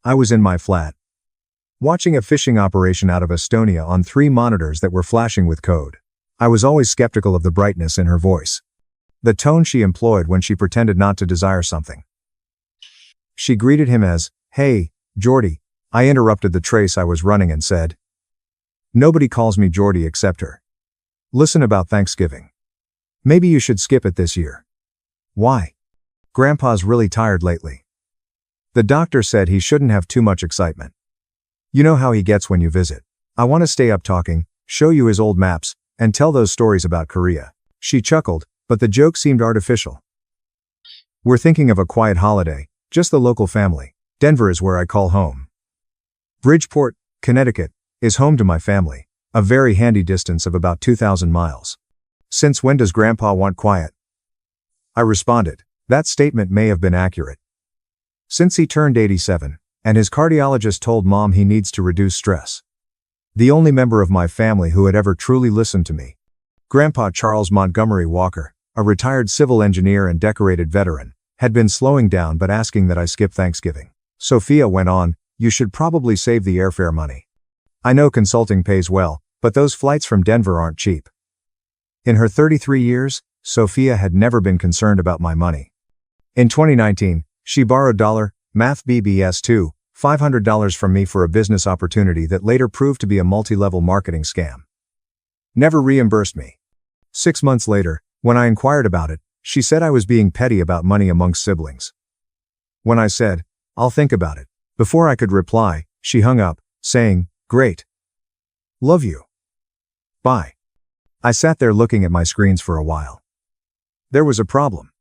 [SPEAKER 1] I was in my flat, watching a phishing operation out of Estonia on 3 monitors that were flashing with code. I was always skeptical of the brightness in her voice, the tone she employed when she pretended not to desire something. She greeted him as, "Hey, Jordy." I interrupted the trace I was running and said, "Nobody calls me Jordy except her. Listen about Thanksgiving. Maybe you should skip it this year." "Why?" "Grandpa's really tired lately. The doctor said he shouldn't have too much excitement. You know how he gets when you visit. I want to stay up talking, show you his old maps, and tell those stories about Korea." She chuckled, but the joke seemed artificial. "We're thinking of a quiet holiday, just the local family. Denver is where I call home. Bridgeport, Connecticut, is home to my family, a very handy distance of about 2,000 miles. Since when does Grandpa want quiet?" I responded. That statement may have been accurate. Since he turned 87, and his cardiologist told Mom he needs to reduce stress. The only member of my family who had ever truly listened to me. Grandpa Charles Montgomery Walker, a retired civil engineer and decorated veteran, had been slowing down but asking that I skip Thanksgiving. Sophia went on, "You should probably save the airfare money. I know consulting pays well, but those flights from Denver aren't cheap." In her 33 years, Sophia had never been concerned about my money. In 2019, she borrowed Math BBS2, $500 from me for a business opportunity that later proved to be a multi-level marketing scam. Never reimbursed me. 6 months later, when I inquired about it, she said I was being petty about money amongst siblings. When I said, "I'll think about it," before I could reply, she hung up, saying, "Great. Love you. Bye." I sat there looking at my screens for a while. There was a problem.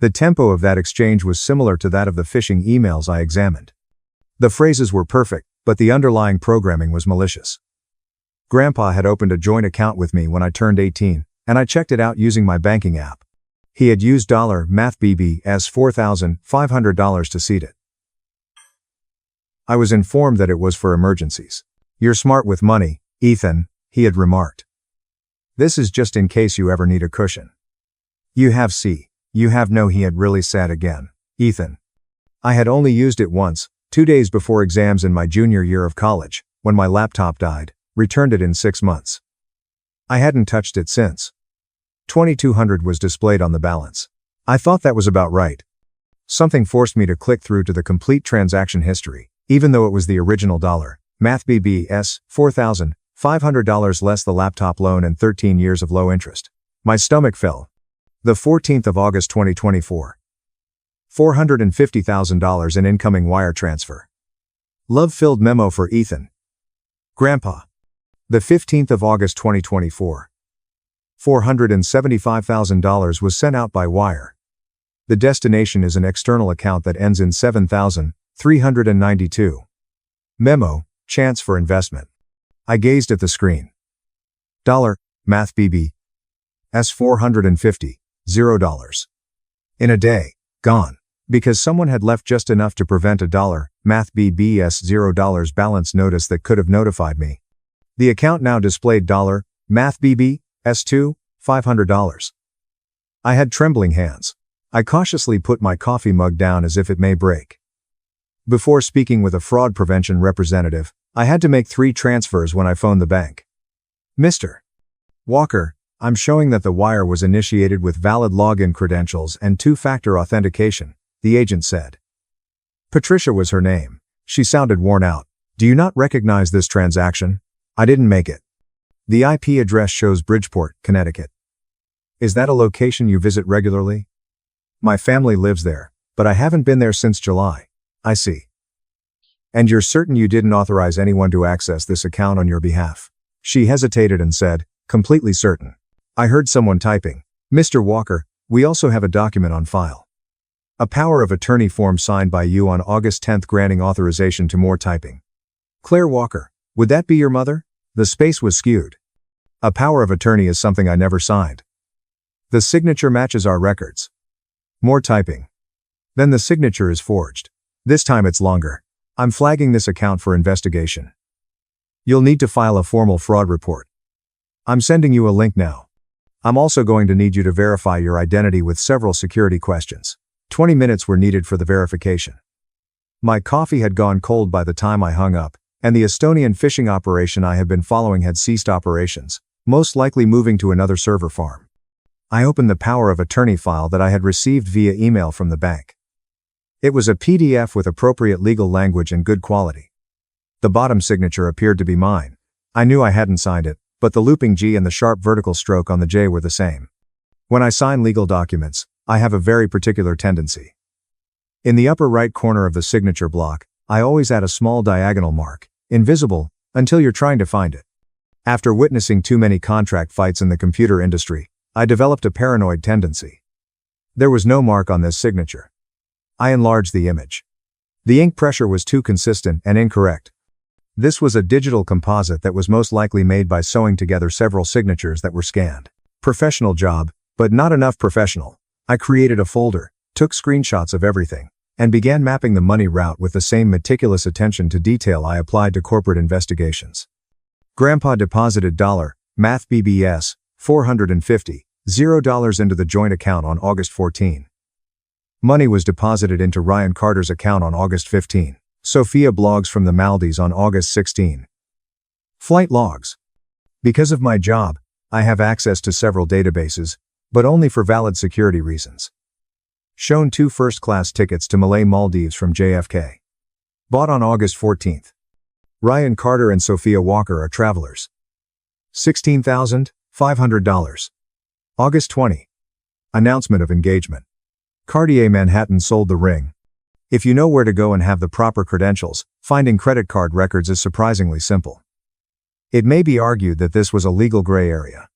[SPEAKER 1] The tempo of that exchange was similar to that of the phishing emails I examined. The phrases were perfect, but the underlying programming was malicious. Grandpa had opened a joint account with me when I turned 18, and I checked it out using my banking app. He had used Math BBS $4,500 to seed it. I was informed that it was for emergencies. "You're smart with money, Ethan," he had remarked. "This is just in case you ever need a cushion. You have you have no," he had really said again, "Ethan." I had only used it once, 2 days before exams in my junior year of college, when my laptop died, returned it in 6 months. I hadn't touched it since. $2,200 was displayed on the balance. I thought that was about right. Something forced me to click through to the complete transaction history, even though it was the original Math BBS $4,500 less the laptop loan and 13 years of low interest. My stomach fell. The 14th of August 2024. $450,000 in incoming wire transfer. Love-filled memo for Ethan. Grandpa. The 15th of August 2024. $475,000 was sent out by wire. The destination is an external account that ends in 7,392. Memo, chance for investment. I gazed at the screen. Math BB. $450. $0. In a day, gone. Because someone had left just enough to prevent a Math BBS $0 balance notice that could have notified me. The account now displayed Math BB S2 $500. I had trembling hands. I cautiously put my coffee mug down as if it may break. Before speaking with a fraud prevention representative, I had to make 3 transfers when I phoned the bank. "Mr. Walker, I'm showing that the wire was initiated with valid login credentials and 2-factor authentication," the agent said. Patricia was her name. She sounded worn out. "Do you not recognize this transaction? I didn't make it. The IP address shows Bridgeport, Connecticut. Is that a location you visit regularly?" "My family lives there, but I haven't been there since July." "I see. And you're certain you didn't authorize anyone to access this account on your behalf?" She hesitated and said, "Completely certain. I heard someone typing. Mr. Walker, we also have a document on file." A power of attorney form signed by you on August 10th granting authorization to more typing. Claire Walker. Would that be your mother? The space was skewed. A power of attorney is something I never signed. The signature matches our records. More typing. Then the signature is forged. This time it's longer. I'm flagging this account for investigation. You'll need to file a formal fraud report. I'm sending you a link now. I'm also going to need you to verify your identity with several security questions. 20 minutes were needed for the verification. My coffee had gone cold by the time I hung up, and the Estonian phishing operation I had been following had ceased operations, most likely moving to another server farm. I opened the power of attorney file that I had received via email from the bank. It was a PDF with appropriate legal language and good quality. The bottom signature appeared to be mine. I knew I hadn't signed it, but the looping G and the sharp vertical stroke on the J were the same. When I sign legal documents, I have a very particular tendency. In the upper right corner of the signature block, I always add a small diagonal mark, invisible, until you're trying to find it. After witnessing too many contract fights in the computer industry, I developed a paranoid tendency. There was no mark on this signature. I enlarged the image. The ink pressure was too consistent and incorrect. This was a digital composite that was most likely made by sewing together several signatures that were scanned. Professional job, but not enough professional. I created a folder, took screenshots of everything, and began mapping the money route with the same meticulous attention to detail I applied to corporate investigations. Grandpa deposited Math BBS, $450 into the joint account on August 14. Money was deposited into Ryan Carter's account on August 15. Sophia blogs from the Maldives on August 16. Flight logs. Because of my job, I have access to several databases, but only for valid security reasons. Shown 2 first-class tickets to Malay Maldives from JFK. Bought on August 14. Ryan Carter and Sophia Walker are travelers. $16,500. August 20. Announcement of engagement. Cartier Manhattan sold the ring. If you know where to go and have the proper credentials, finding credit card records is surprisingly simple. It may be argued that this was a legal gray area.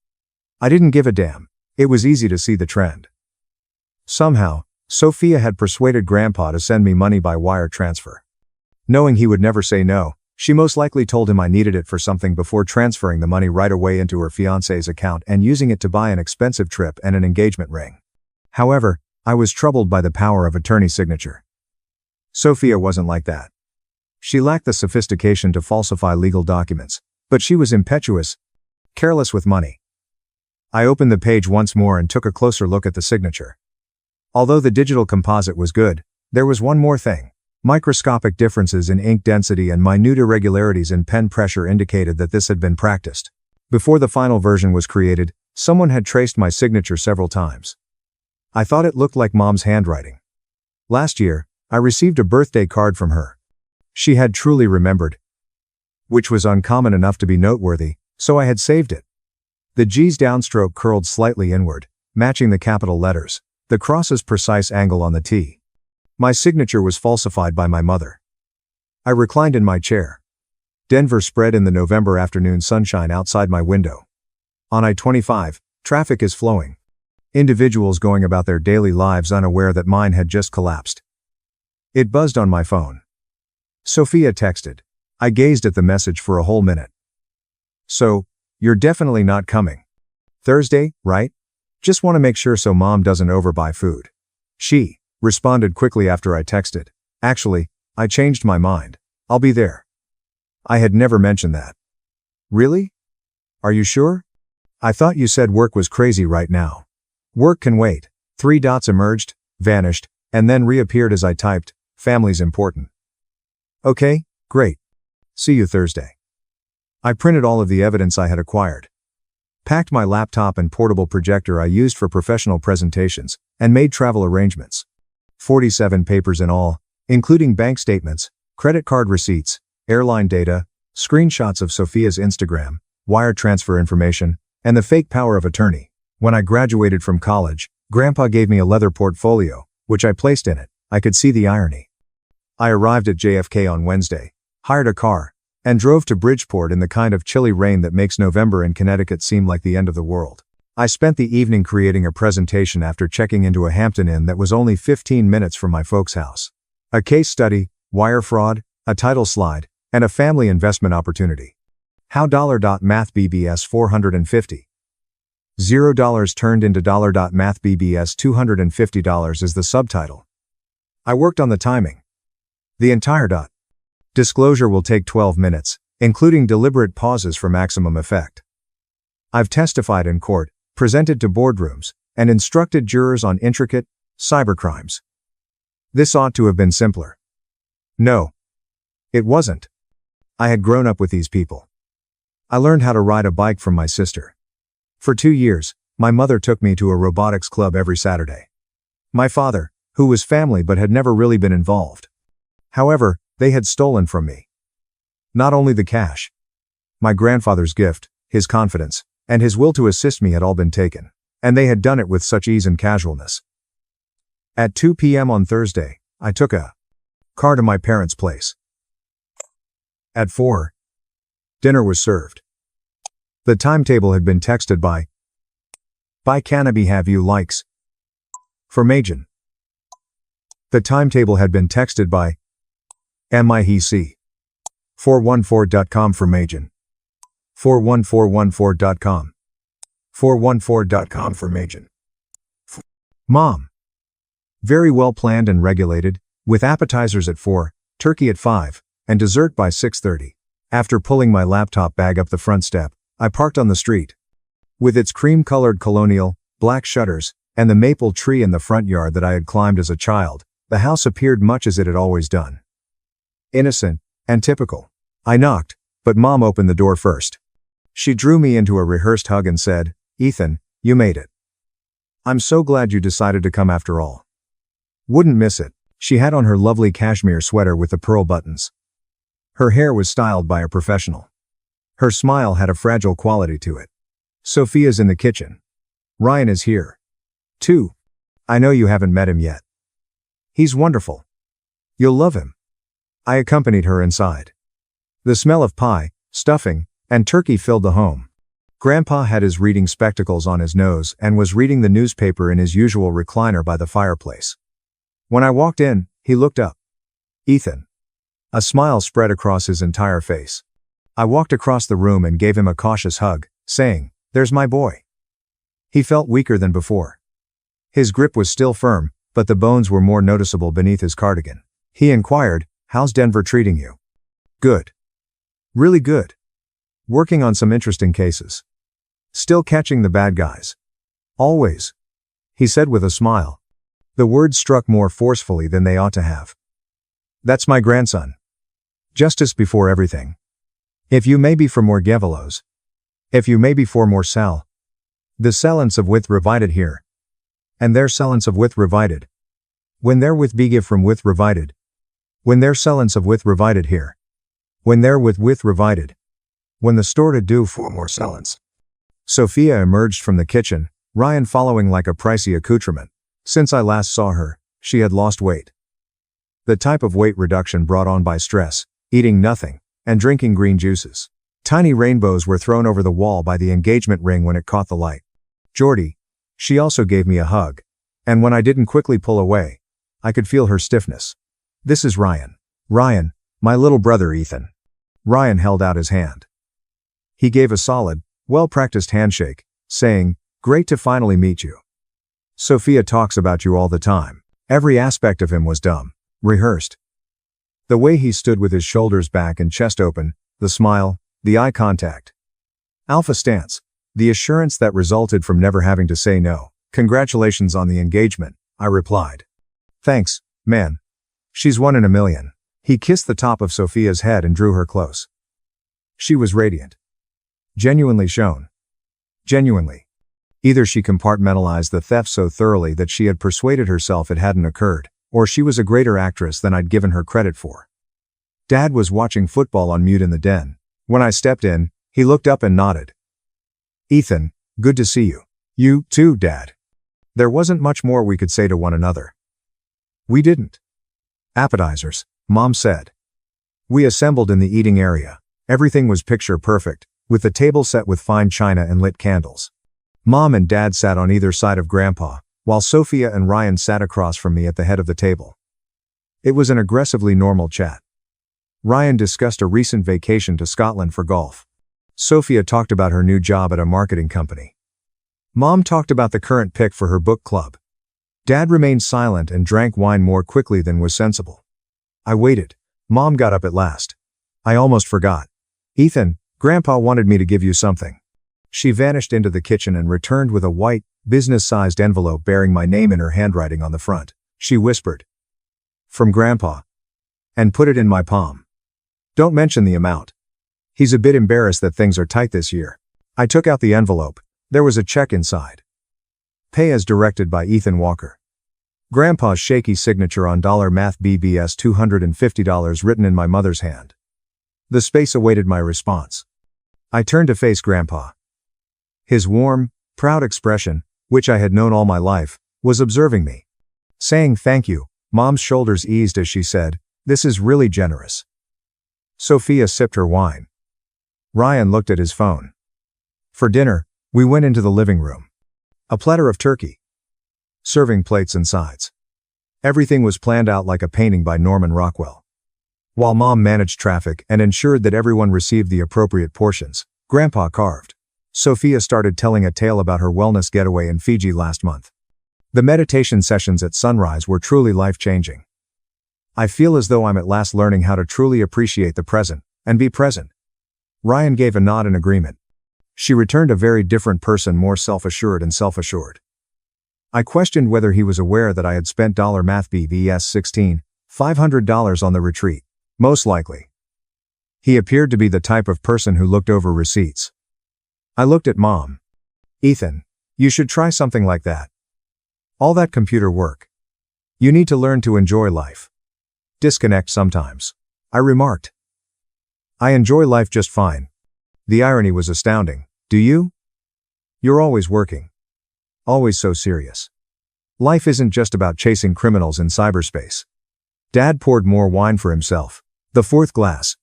[SPEAKER 1] I didn't give a damn. It was easy to see the trend. Somehow, Sophia had persuaded Grandpa to send me money by wire transfer. Knowing he would never say no, she most likely told him I needed it for something before transferring the money right away into her fiancé's account and using it to buy an expensive trip and an engagement ring. However, I was troubled by the power of attorney signature. Sophia wasn't like that. She lacked the sophistication to falsify legal documents, but she was impetuous, careless with money. I opened the page once more and took a closer look at the signature. Although the digital composite was good, there was one more thing. Microscopic differences in ink density and minute irregularities in pen pressure indicated that this had been practiced. Before the final version was created, someone had traced my signature several times. I thought it looked like Mom's handwriting. Last year, I received a birthday card from her. She had truly remembered, which was uncommon enough to be noteworthy, so I had saved it. The G's downstroke curled slightly inward, matching the capital letters, the cross's precise angle on the T. My signature was falsified by my mother. I reclined in my chair. Denver spread in the November afternoon sunshine outside my window. On I-25, traffic is flowing. Individuals going about their daily lives unaware that mine had just collapsed. It buzzed on my phone. Sophia texted. I gazed at the message for a whole minute. So, you're definitely not coming. Thursday, right? Just want to make sure so Mom doesn't overbuy food. She responded quickly after I texted. Actually, I changed my mind. I'll be there. I had never mentioned that. Really? Are you sure? I thought you said work was crazy right now. Work can wait. 3 dots emerged, vanished, and then reappeared as I typed, family's important. Okay, great. See you Thursday. I printed all of the evidence I had acquired, packed my laptop and portable projector I used for professional presentations, and made travel arrangements. 47 papers in all, including bank statements, credit card receipts, airline data, screenshots of Sophia's Instagram, wire transfer information, and the fake power of attorney. When I graduated from college, Grandpa gave me a leather portfolio, which I placed in it. I could see the irony. I arrived at JFK on Wednesday, hired a car, and drove to Bridgeport in the kind of chilly rain that makes November in Connecticut seem like the end of the world. I spent the evening creating a presentation after checking into a Hampton Inn that was only 15 minutes from my folks' house. A case study, wire fraud, a title slide, and a family investment opportunity. How $Math BBS 450. $0 turned into $Math BBS $250 is the subtitle. I worked on the timing. The entire disclosure will take 12 minutes, including deliberate pauses for maximum effect. I've testified in court, presented to boardrooms, and instructed jurors on intricate cybercrimes. This ought to have been simpler. No. It wasn't. I had grown up with these people. I learned how to ride a bike from my sister. For 2 years, my mother took me to a robotics club every Saturday. My father, who was family but had never really been involved. However, they had stolen from me. Not only the cash. My grandfather's gift, his confidence, and his will to assist me had all been taken, and they had done it with such ease and casualness. At 2 p.m. on Thursday, I took a car to my parents' place. At 4, dinner was served. The timetable had been texted by Cannabis have you likes for Majan. The timetable had been texted by MIHC 414.com for Majan. 41414.com. 414.com for Majan. Mom. Very well planned and regulated, with appetizers at 4, turkey at 5, and dessert by 6:30. After pulling my laptop bag up the front step, I parked on the street. With its cream-colored colonial, black shutters, and the maple tree in the front yard that I had climbed as a child, the house appeared much as it had always done. Innocent and typical. I knocked, but Mom opened the door first. She drew me into a rehearsed hug and said, "Ethan, you made it. I'm so glad you decided to come after all. Wouldn't miss it." She had on her lovely cashmere sweater with the pearl buttons. Her hair was styled by a professional. Her smile had a fragile quality to it. "Sophia's in the kitchen. Ryan is here, too. I know you haven't met him yet. He's wonderful. You'll love him." I accompanied her inside. The smell of pie, stuffing, and turkey filled the home. Grandpa had his reading spectacles on his nose and was reading the newspaper in his usual recliner by the fireplace. When I walked in, he looked up. "Ethan." A smile spread across his entire face. I walked across the room and gave him a cautious hug, saying, "There's my boy." He felt weaker than before. His grip was still firm, but the bones were more noticeable beneath his cardigan. He inquired, "How's Denver treating you?" "Good. Really good. Working on some interesting cases. Still catching the bad guys. Always," he said with a smile. The words struck more forcefully than they ought to have. "That's my grandson. Justice before everything. If you may be for more Gevelos. If you may be for more Sal. The silence of with revided here. And their silence of with revided. When there with be give from with revided. When their silence of with revided here. When there with revided. When the store to do for more silence." Sophia emerged from the kitchen, Ryan following like a pricey accoutrement. Since I last saw her, she had lost weight. The type of weight reduction brought on by stress, eating nothing, and drinking green juices. Tiny rainbows were thrown over the wall by the engagement ring when it caught the light. "Geordie." She also gave me a hug. And when I didn't quickly pull away, I could feel her stiffness. "This is Ryan. Ryan, my little brother Ethan." Ryan held out his hand. He gave a solid, well-practiced handshake, saying, "Great to finally meet you. Sophia talks about you all the time." Every aspect of him was dumb, rehearsed. The way he stood with his shoulders back and chest open, the smile, the eye contact. Alpha stance, the assurance that resulted from never having to say no. "Congratulations on the engagement," I replied. "Thanks, man. She's one in a million." He kissed the top of Sophia's head and drew her close. She was radiant. Genuinely shone. Genuinely. Either she compartmentalized the theft so thoroughly that she had persuaded herself it hadn't occurred, or she was a greater actress than I'd given her credit for. Dad was watching football on mute in the den. When I stepped in, he looked up and nodded. "Ethan, good to see you." "You, too, Dad." There wasn't much more we could say to one another. We didn't. "Appetizers," Mom said. We assembled in the eating area. Everything was picture perfect, with the table set with fine china and lit candles. Mom and Dad sat on either side of Grandpa, while Sophia and Ryan sat across from me at the head of the table. It was an aggressively normal chat. Ryan discussed a recent vacation to Scotland for golf. Sophia talked about her new job at a marketing company. Mom talked about the current pick for her book club. Dad remained silent and drank wine more quickly than was sensible. I waited. Mom got up at last. I almost forgot. Ethan, Grandpa wanted me to give you something. She vanished into the kitchen and returned with a white, business-sized envelope bearing my name in her handwriting on the front. She whispered, "From Grandpa." And put it in my palm. "Don't mention the amount. He's a bit embarrassed that things are tight this year." I took out the envelope. There was a check inside. Pay as directed by Ethan Walker. Grandpa's shaky signature on $math BBS $250 written in my mother's hand. The space awaited my response. I turned to face Grandpa. His warm, proud expression, which I had known all my life, was observing me. Saying thank you, Mom's shoulders eased as she said, "This is really generous." Sophia sipped her wine. Ryan looked at his phone. For dinner, we went into the living room. A platter of turkey. Serving plates and sides. Everything was planned out like a painting by Norman Rockwell. While Mom managed traffic and ensured that everyone received the appropriate portions, Grandpa carved. Sophia started telling a tale about her wellness getaway in Fiji last month. The meditation sessions at sunrise were truly life-changing. I feel as though I'm at last learning how to truly appreciate the present and be present. Ryan gave a nod in agreement. She returned a very different person, more self-assured and self-assured. I questioned whether he was aware that I had spent $math BBS $1,500 on the retreat. Most likely. He appeared to be the type of person who looked over receipts. I looked at Mom. "Ethan, you should try something like that. All that computer work. You need to learn to enjoy life. Disconnect sometimes," I remarked. "I enjoy life just fine." The irony was astounding. "Do you? You're always working. Always so serious. Life isn't just about chasing criminals in cyberspace." Dad poured more wine for himself. The fourth glass.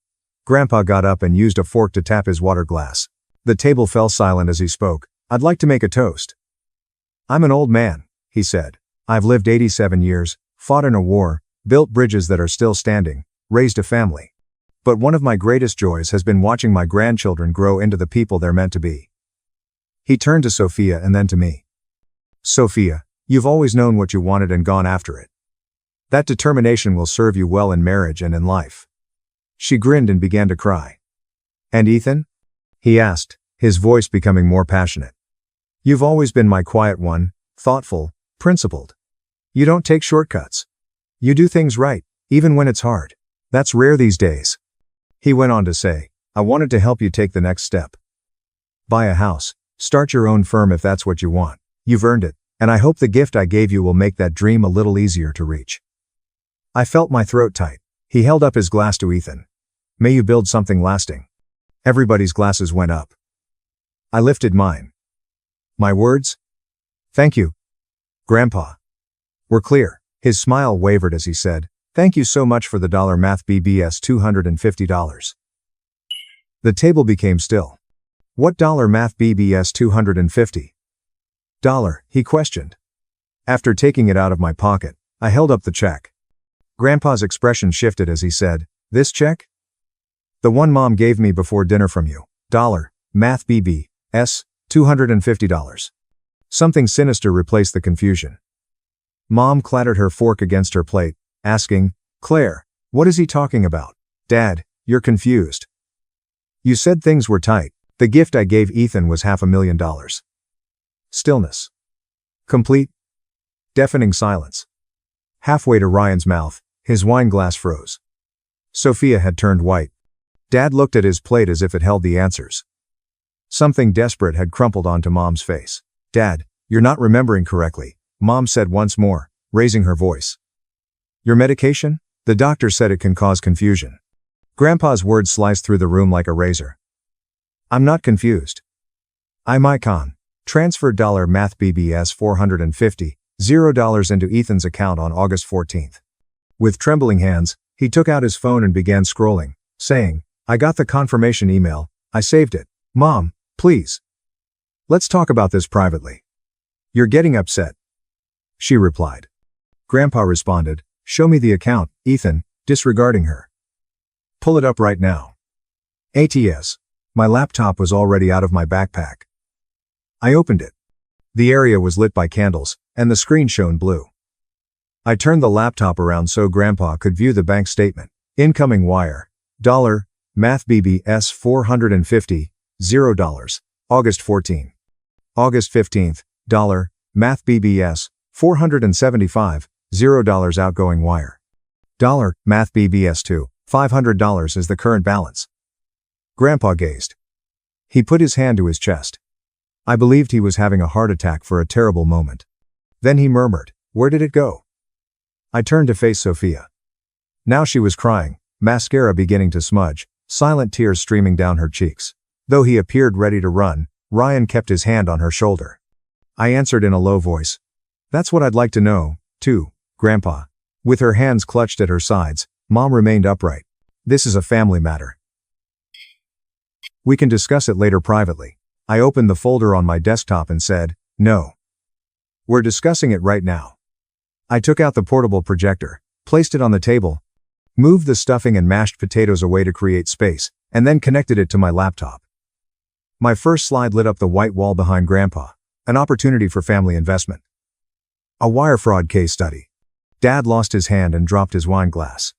[SPEAKER 1] Grandpa got up and used a fork to tap his water glass. The table fell silent as he spoke. "I'd like to make a toast. I'm an old man," he said. "I've lived 87 years, fought in a war, built bridges that are still standing, raised a family. But one of my greatest joys has been watching my grandchildren grow into the people they're meant to be." He turned to Sophia and then to me. "Sophia, you've always known what you wanted and gone after it. That determination will serve you well in marriage and in life." She grinned and began to cry. "And Ethan?" he asked, his voice becoming more passionate. "You've always been my quiet one, thoughtful, principled. You don't take shortcuts. You do things right, even when it's hard. That's rare these days." He went on to say, "I wanted to help you take the next step. Buy a house, start your own firm if that's what you want. You've earned it, and I hope the gift I gave you will make that dream a little easier to reach." I felt my throat tight. He held up his glass to Ethan. "May you build something lasting." Everybody's glasses went up. I lifted mine. "My words? Thank you, Grandpa. We're clear." His smile wavered as he said, "Thank you so much for the $math BBS $250. The table became still. "What $math BBS $250? He questioned. After taking it out of my pocket, I held up the check. Grandpa's expression shifted as he said, "This check? The one Mom gave me before dinner from you. Math BBS $250. Something sinister replaced the confusion. Mom clattered her fork against her plate, asking, "Claire, what is he talking about?" "Dad, you're confused. You said things were tight. The gift I gave Ethan was $500,000. Stillness. Complete. Deafening silence. Halfway to Ryan's mouth, his wine glass froze. Sophia had turned white. Dad looked at his plate as if it held the answers. Something desperate had crumpled onto Mom's face. "Dad, you're not remembering correctly," Mom said once more, raising her voice. "Your medication? The doctor said it can cause confusion." Grandpa's words sliced through the room like a razor. "I'm not confused. I'm Icon. Transferred $math BBS $450 into Ethan's account on August 14th. With trembling hands, he took out his phone and began scrolling, saying, "I got the confirmation email, I saved it. Mom, please. Let's talk about this privately. You're getting upset, she replied. Grandpa responded, show me the account, Ethan, disregarding her. Pull it up right now. ATS. My laptop was already out of my backpack. I opened it. The area was lit by candles, and the screen shone blue. I turned the laptop around so Grandpa could view the bank statement. Incoming wire. $, Math BBS 450, $0, August 14. August 15th, $, Math BBS 475, $0 outgoing wire. Math BBS 2, $500 is the current balance. Grandpa gazed. He put his hand to his chest. I believed he was having a heart attack for a terrible moment. Then he murmured, where did it go? I turned to face Sophia. Now she was crying, mascara beginning to smudge, silent tears streaming down her cheeks. Though he appeared ready to run, Ryan kept his hand on her shoulder. I answered in a low voice. That's what I'd like to know, too, Grandpa. With her hands clutched at her sides, Mom remained upright. This is a family matter. We can discuss it later privately. I opened the folder on my desktop and said, no. We're discussing it right now. I took out the portable projector, placed it on the table, moved the stuffing and mashed potatoes away to create space, and then connected it to my laptop. My first slide lit up the white wall behind Grandpa, an opportunity for family investment. A wire fraud case study. Dad lost his hand and dropped his wine glass.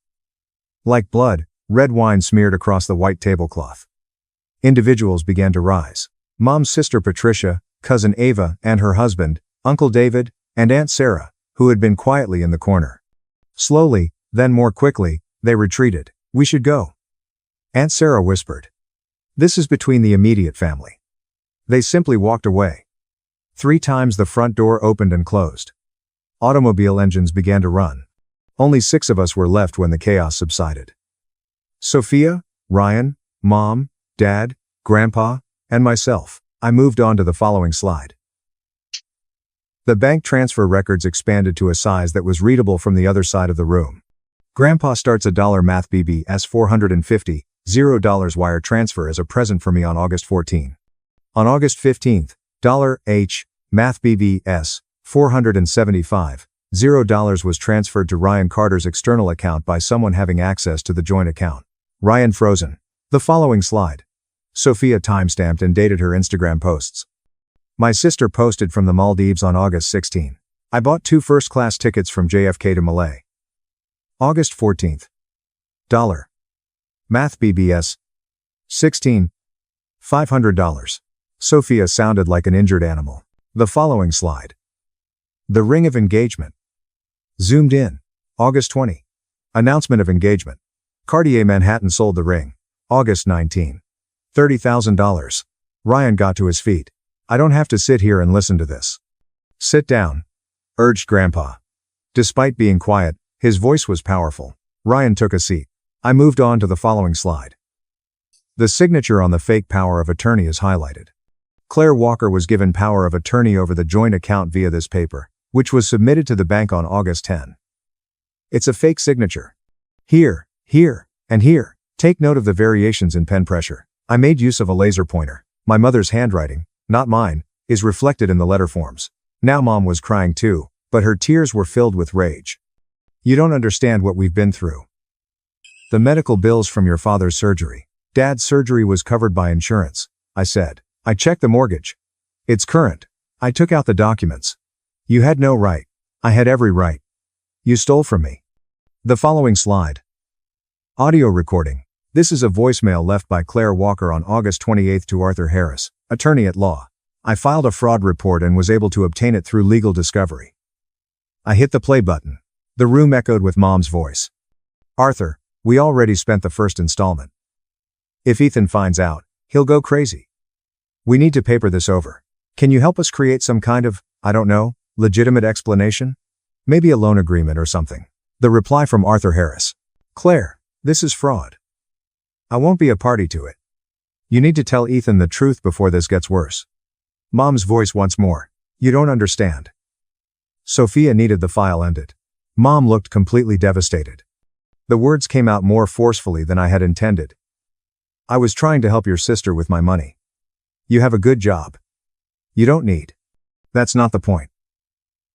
[SPEAKER 1] Like blood, red wine smeared across the white tablecloth. Individuals began to rise. Mom's sister Patricia, cousin Ava, and her husband, Uncle David, and Aunt Sarah, who had been quietly in the corner. Slowly, then more quickly, they retreated. We should go. Aunt Sarah whispered. This is between the immediate family. They simply walked away. 3 times the front door opened and closed. Automobile engines began to run. Only 6 of us were left when the chaos subsided. Sophia, Ryan, Mom, Dad, Grandpa, and myself. I moved on to the following slide. The bank transfer records expanded to a size that was readable from the other side of the room. Grandpa starts a $, Math BBS 450, $0 wire transfer as a present for me on August 14. On August 15th, $, Math BBS 475, $0 was transferred to Ryan Carter's external account by someone having access to the joint account. Ryan frozen. The following slide. Sophia timestamped and dated her Instagram posts. My sister posted from the Maldives on August 16. I bought 2 first-class tickets from JFK to Malay. August 14th. $, Math BBS 16, $500. Sophia sounded like an injured animal. The following slide. The ring of engagement. Zoomed in. August 20. Announcement of engagement. Cartier Manhattan sold the ring. August 19. $30,000. Ryan got to his feet. I don't have to sit here and listen to this. Sit down, urged Grandpa. Despite being quiet, his voice was powerful. Ryan took a seat. I moved on to the following slide. The signature on the fake power of attorney is highlighted. Claire Walker was given power of attorney over the joint account via this paper, which was submitted to the bank on August 10. It's a fake signature. Here, and here. Take note of the variations in pen pressure. I made use of a laser pointer. My mother's handwriting, not mine, is reflected in the letter forms. Now Mom was crying too, but her tears were filled with rage. You don't understand what we've been through. The medical bills from your father's surgery. Dad's surgery was covered by insurance, I said. I checked the mortgage. It's current. I took out the documents. You had no right. I had every right. You stole from me. The following slide. Audio recording. This is a voicemail left by Claire Walker on August 28 to Arthur Harris, attorney at law. I filed a fraud report and was able to obtain it through legal discovery. I hit the play button. The room echoed with Mom's voice. Arthur, we already spent the first installment. If Ethan finds out, he'll go crazy. We need to paper this over. Can you help us create some kind of, I don't know, legitimate explanation? Maybe a loan agreement or something. The reply from Arthur Harris. Claire, this is fraud. I won't be a party to it. You need to tell Ethan the truth before this gets worse. Mom's voice once more. You don't understand. Sophia needed the file ended. Mom looked completely devastated. The words came out more forcefully than I had intended. I was trying to help your sister with my money. You have a good job. You don't need. That's not the point.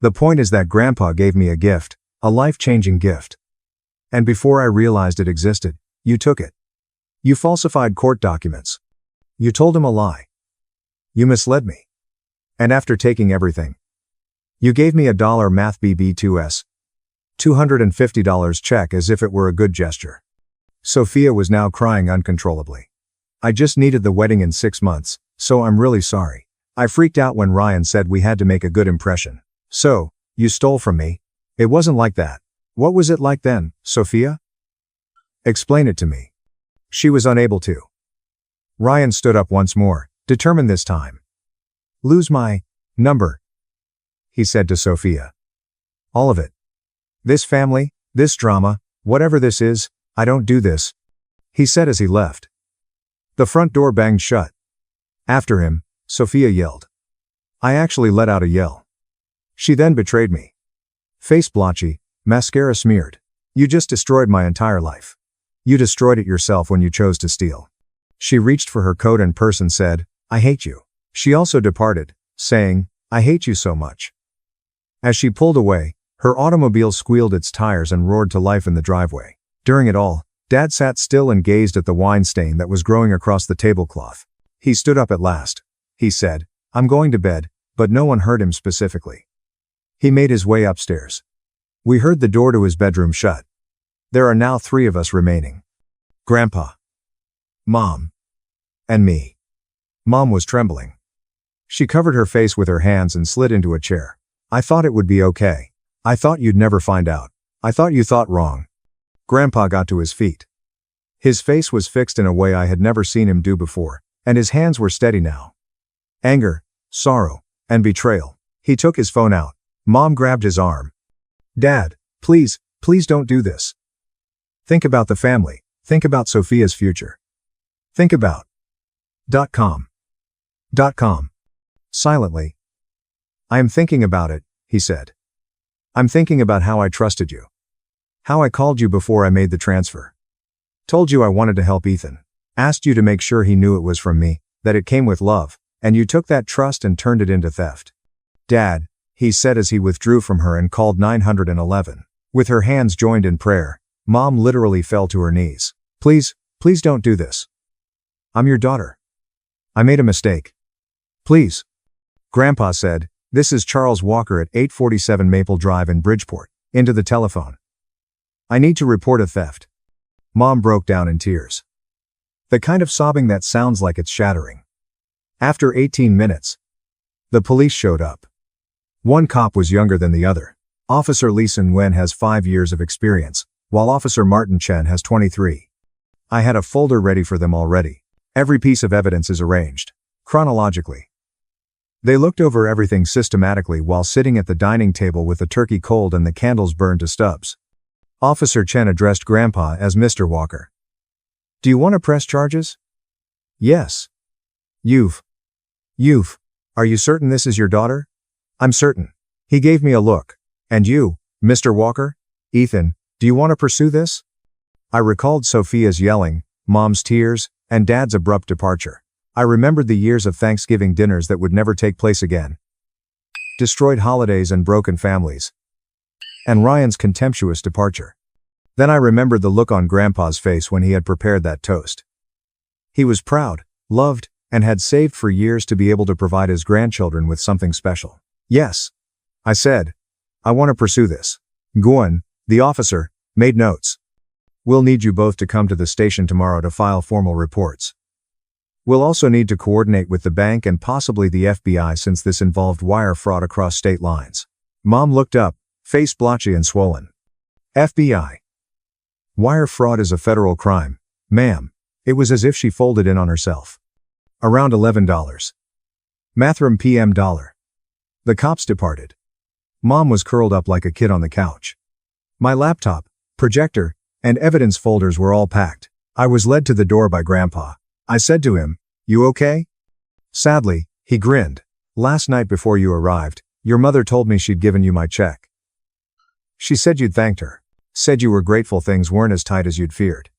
[SPEAKER 1] The point is that Grandpa gave me a gift, a life-changing gift. And before I realized it existed, you took it. You falsified court documents. You told him a lie. You misled me. And after taking everything, you gave me $1 math BB2S, $250 check as if it were a good gesture. Sophia was now crying uncontrollably. I just needed the wedding in 6 months, so I'm really sorry. I freaked out when Ryan said we had to make a good impression. So, you stole from me? It wasn't like that. What was it like then, Sophia? Explain it to me. She was unable to. Ryan stood up once more, determined this time. Lose my number, he said to Sophia. All of it. This family, this drama, whatever this is, I don't do this, he said as he left. The front door banged shut. After him, Sophia yelled. I actually let out a yell. She then betrayed me. Face blotchy, mascara smeared. You just destroyed my entire life. You destroyed it yourself when you chose to steal. She reached for her coat and purse and said, I hate you. She also departed, saying, I hate you so much. As she pulled away, her automobile squealed its tires and roared to life in the driveway. During it all, Dad sat still and gazed at the wine stain that was growing across the tablecloth. He stood up at last. He said, I'm going to bed, but no one heard him specifically. He made his way upstairs. We heard the door to his bedroom shut. There are now 3 of us remaining. Grandpa, Mom, and me. Mom was trembling. She covered her face with her hands and slid into a chair. I thought it would be okay. I thought you'd never find out. I thought you thought wrong. Grandpa got to his feet. His face was fixed in a way I had never seen him do before, and his hands were steady now. Anger, sorrow, and betrayal. He took his phone out. Mom grabbed his arm. Dad, please, please don't do this. Think about the family. Think about Sophia's future. Think about. .com. Silently. I am thinking about it, he said. I'm thinking about how I trusted you. How I called you before I made the transfer. Told you I wanted to help Ethan. Asked you to make sure he knew it was from me, that it came with love, and you took that trust and turned it into theft. Dad, he said as he withdrew from her and called 911. With her hands joined in prayer, Mom literally fell to her knees. Please, please don't do this. I'm your daughter. I made a mistake. Please. Grandpa said, this is Charles Walker at 847 Maple Drive in Bridgeport. Into the telephone. I need to report a theft. Mom broke down in tears. The kind of sobbing that sounds like it's shattering. After 18 minutes, the police showed up. One cop was younger than the other. Officer Lee Sun-wen has 5 years of experience, while Officer Martin Chen has 23. I had a folder ready for them already. Every piece of evidence is arranged, chronologically. They looked over everything systematically while sitting at the dining table with the turkey cold and the candles burned to stubs. Officer Chen addressed Grandpa as Mr. Walker. Do you want to press charges? Yes. You've. Are you certain this is your daughter? I'm certain. He gave me a look. And you, Mr. Walker? Ethan, do you want to pursue this? I recalled Sophia's yelling, Mom's tears, and Dad's abrupt departure. I remembered the years of Thanksgiving dinners that would never take place again. Destroyed holidays and broken families. And Ryan's contemptuous departure. Then I remembered the look on Grandpa's face when he had prepared that toast. He was proud, loved, and had saved for years to be able to provide his grandchildren with something special. Yes, I said. I want to pursue this. Guan, the officer, made notes. We'll need you both to come to the station tomorrow to file formal reports. We'll also need to coordinate with the bank and possibly the FBI since this involved wire fraud across state lines. Mom looked up, face blotchy and swollen. FBI. Wire fraud is a federal crime, ma'am. It was as if she folded in on herself. Around $11. Mathram PM $. The cops departed. Mom was curled up like a kid on the couch. My laptop, projector, and evidence folders were all packed. I was led to the door by Grandpa. I said to him, you okay? Sadly, he grinned. Last night before you arrived, your mother told me she'd given you my check. She said you'd thanked her. Said you were grateful things weren't as tight as you'd feared.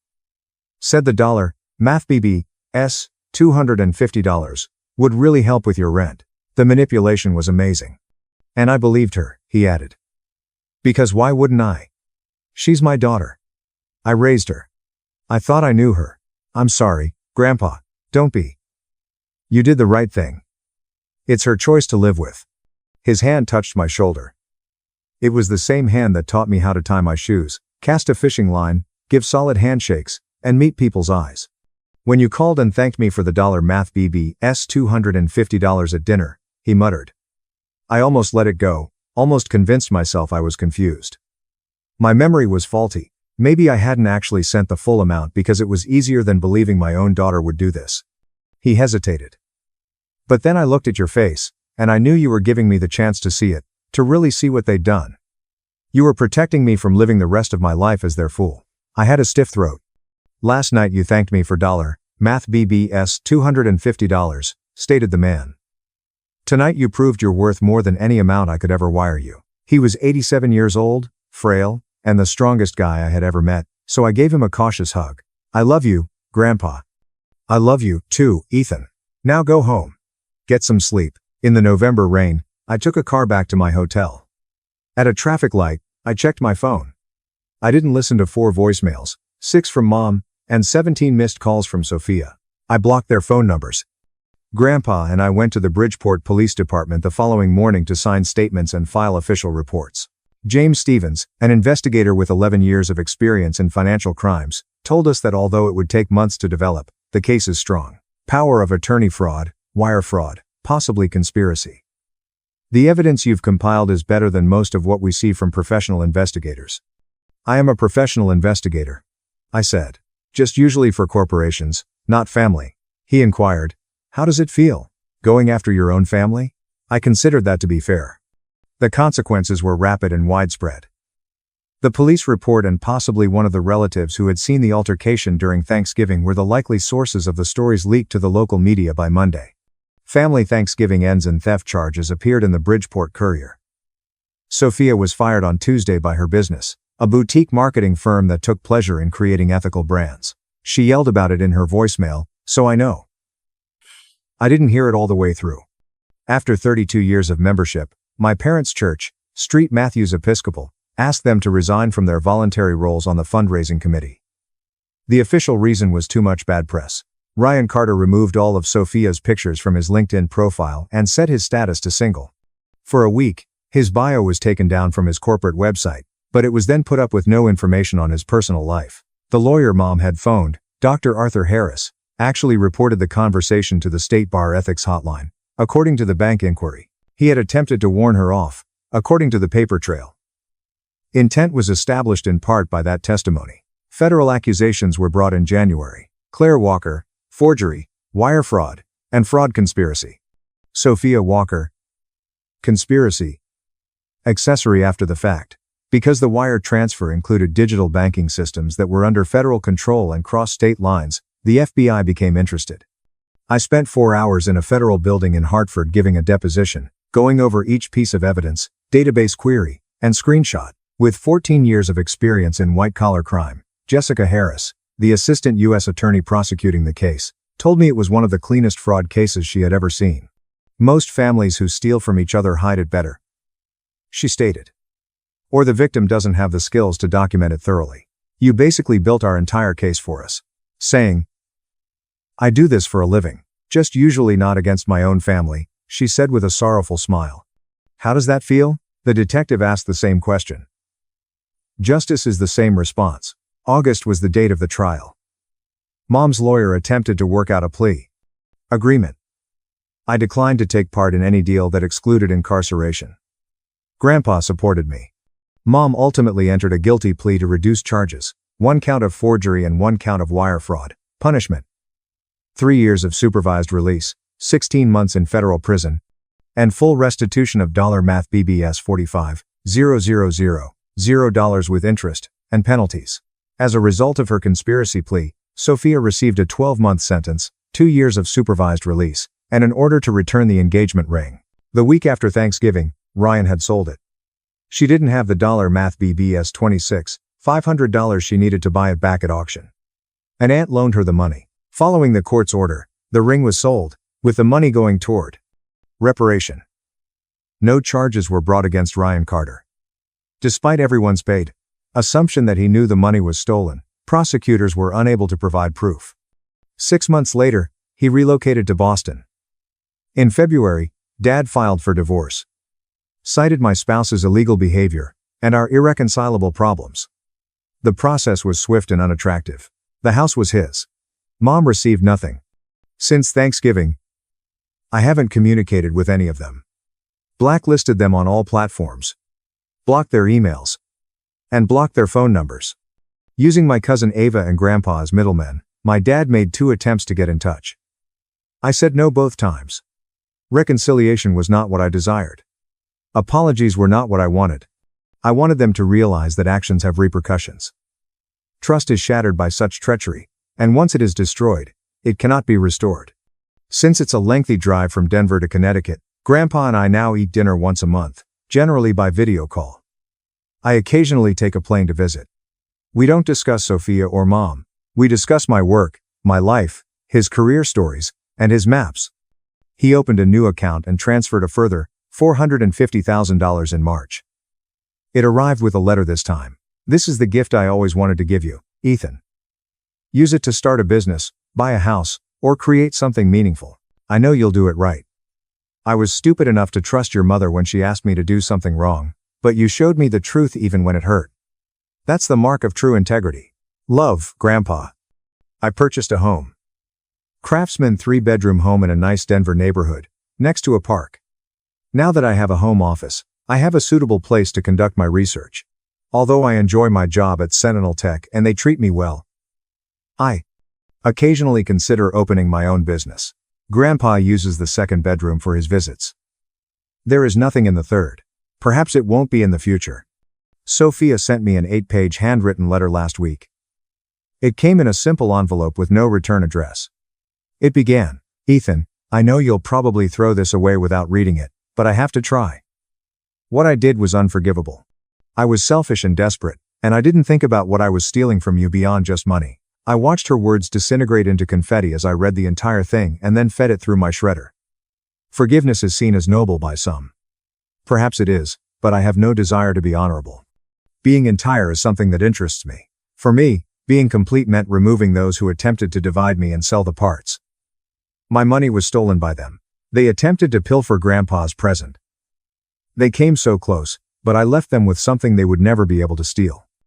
[SPEAKER 1] Said the $, math BB, $250, would really help with your rent. The manipulation was amazing. And I believed her, he added. Because why wouldn't I? She's my daughter. I raised her. I thought I knew her. I'm sorry, Grandpa. Don't be. You did the right thing. It's her choice to live with. His hand touched my shoulder. It was the same hand that taught me how to tie my shoes, cast a fishing line, give solid handshakes, and meet people's eyes. When you called and thanked me for the math BBS $250 at dinner, he muttered. I almost let it go, almost convinced myself I was confused. My memory was faulty. Maybe I hadn't actually sent the full amount because it was easier than believing my own daughter would do this. He hesitated. But then I looked at your face, and I knew you were giving me the chance to see it, to really see what they'd done. You were protecting me from living the rest of my life as their fool. I had a stiff throat. Last night you thanked me for math BBS $250, stated the man. Tonight you proved you're worth more than any amount I could ever wire you. He was 87 years old, frail, and the strongest guy I had ever met, so I gave him a cautious hug. I love you, Grandpa. I love you, too, Ethan. Now go home. Get some sleep. In the November rain, I took a car back to my hotel. At a traffic light, I checked my phone. I didn't listen to 4 voicemails, 6 from Mom, and 17 missed calls from Sophia. I blocked their phone numbers. Grandpa and I went to the Bridgeport Police Department the following morning to sign statements and file official reports. James Stevens, an investigator with 11 years of experience in financial crimes, told us that although it would take months to develop, the case is strong. Power of attorney fraud, wire fraud, possibly conspiracy. The evidence you've compiled is better than most of what we see from professional investigators. I am a professional investigator, I said. Just usually for corporations, not family. He inquired, how does it feel, going after your own family? I considered that to be fair. The consequences were rapid and widespread. The police report and possibly one of the relatives who had seen the altercation during Thanksgiving were the likely sources of the stories leaked to the local media by Monday. Family Thanksgiving ends and theft charges appeared in the Bridgeport Courier. Sophia was fired on Tuesday by her business, a boutique marketing firm that took pleasure in creating ethical brands. She yelled about it in her voicemail, so I know. I didn't hear it all the way through. After 32 years of membership, my parents' church, St. Matthew's Episcopal, asked them to resign from their voluntary roles on the fundraising committee. The official reason was too much bad press. Ryan Carter removed all of Sophia's pictures from his LinkedIn profile and set his status to single. For a week, his bio was taken down from his corporate website, but it was then put up with no information on his personal life. The lawyer Mom had phoned, Dr. Arthur Harris, actually reported the conversation to the State Bar Ethics Hotline, according to the bank inquiry. He had attempted to warn her off, according to the paper trail. Intent was established in part by that testimony. Federal accusations were brought in January. Claire Walker, forgery, wire fraud, and fraud conspiracy. Sophia Walker, conspiracy, accessory after the fact. Because the wire transfer included digital banking systems that were under federal control and crossed state lines, the FBI became interested. I spent 4 hours in a federal building in Hartford giving a deposition, going over each piece of evidence, database query, and screenshot. With 14 years of experience in white-collar crime, Jessica Harris, the assistant U.S. attorney prosecuting the case, told me it was one of the cleanest fraud cases she had ever seen. Most families who steal from each other hide it better, she stated. Or the victim doesn't have the skills to document it thoroughly. You basically built our entire case for us. Saying, I do this for a living, just usually not against my own family, she said with a sorrowful smile. How does that feel? The detective asked the same question. Justice is the same response. August was the date of the trial. Mom's lawyer attempted to work out a plea agreement. I declined to take part in any deal that excluded incarceration. Grandpa supported me. Mom ultimately entered a guilty plea to reduce charges, 1 count of forgery and 1 count of wire fraud. Punishment: 3 years of supervised release, 16 months in federal prison, and full restitution of math BBS $45,000 with interest and penalties. As a result of her conspiracy plea, Sophia received a 12-month sentence, 2 years of supervised release, and an order to return the engagement ring. The week after Thanksgiving, Ryan had sold it. She didn't have the math BBS $26,500 she needed to buy it back at auction. An aunt loaned her the money. Following the court's order, the ring was sold, with the money going toward Reparation. No charges were brought against Ryan Carter. Despite everyone's paid assumption that he knew the money was stolen, prosecutors were unable to provide proof. 6 months later, he relocated to Boston. In February, Dad filed for divorce. Cited my spouse's illegal behavior and our irreconcilable problems. The process was swift and unattractive. The house was his. Mom received nothing. Since Thanksgiving, I haven't communicated with any of them. Blacklisted them on all platforms. Blocked their emails. And blocked their phone numbers. Using my cousin Ava and Grandpa as middlemen, my dad made 2 attempts to get in touch. I said no both times. Reconciliation was not what I desired. Apologies were not what I wanted. I wanted them to realize that actions have repercussions. Trust is shattered by such treachery, and once it is destroyed, it cannot be restored. Since it's a lengthy drive from Denver to Connecticut, Grandpa and I now eat dinner once a month, generally by video call. I occasionally take a plane to visit. We don't discuss Sophia or Mom. We discuss my work, my life, his career stories, and his maps. He opened a new account and transferred a further $450,000 in March. It arrived with a letter this time. This is the gift I always wanted to give you, Ethan. Use it to start a business, buy a house, or create something meaningful. I know you'll do it right. I was stupid enough to trust your mother when she asked me to do something wrong, but you showed me the truth even when it hurt. That's the mark of true integrity. Love, Grandpa. I purchased a home. Craftsman 3-bedroom home in a nice Denver neighborhood, next to a park. Now that I have a home office, I have a suitable place to conduct my research. Although I enjoy my job at Sentinel Tech and they treat me well, I occasionally consider opening my own business. Grandpa uses the 2nd bedroom for his visits. There is nothing in the 3rd. Perhaps it won't be in the future. Sophia sent me an 8-page handwritten letter last week. It came in a simple envelope with no return address. It began, Ethan, I know you'll probably throw this away without reading it, but I have to try. What I did was unforgivable. I was selfish and desperate, and I didn't think about what I was stealing from you beyond just money. I watched her words disintegrate into confetti as I read the entire thing and then fed it through my shredder. Forgiveness is seen as noble by some. Perhaps it is, but I have no desire to be honorable. Being entire is something that interests me. For me, being complete meant removing those who attempted to divide me and sell the parts. My money was stolen by them. They attempted to pilfer Grandpa's present. They came so close, but I left them with something they would never be able to steal.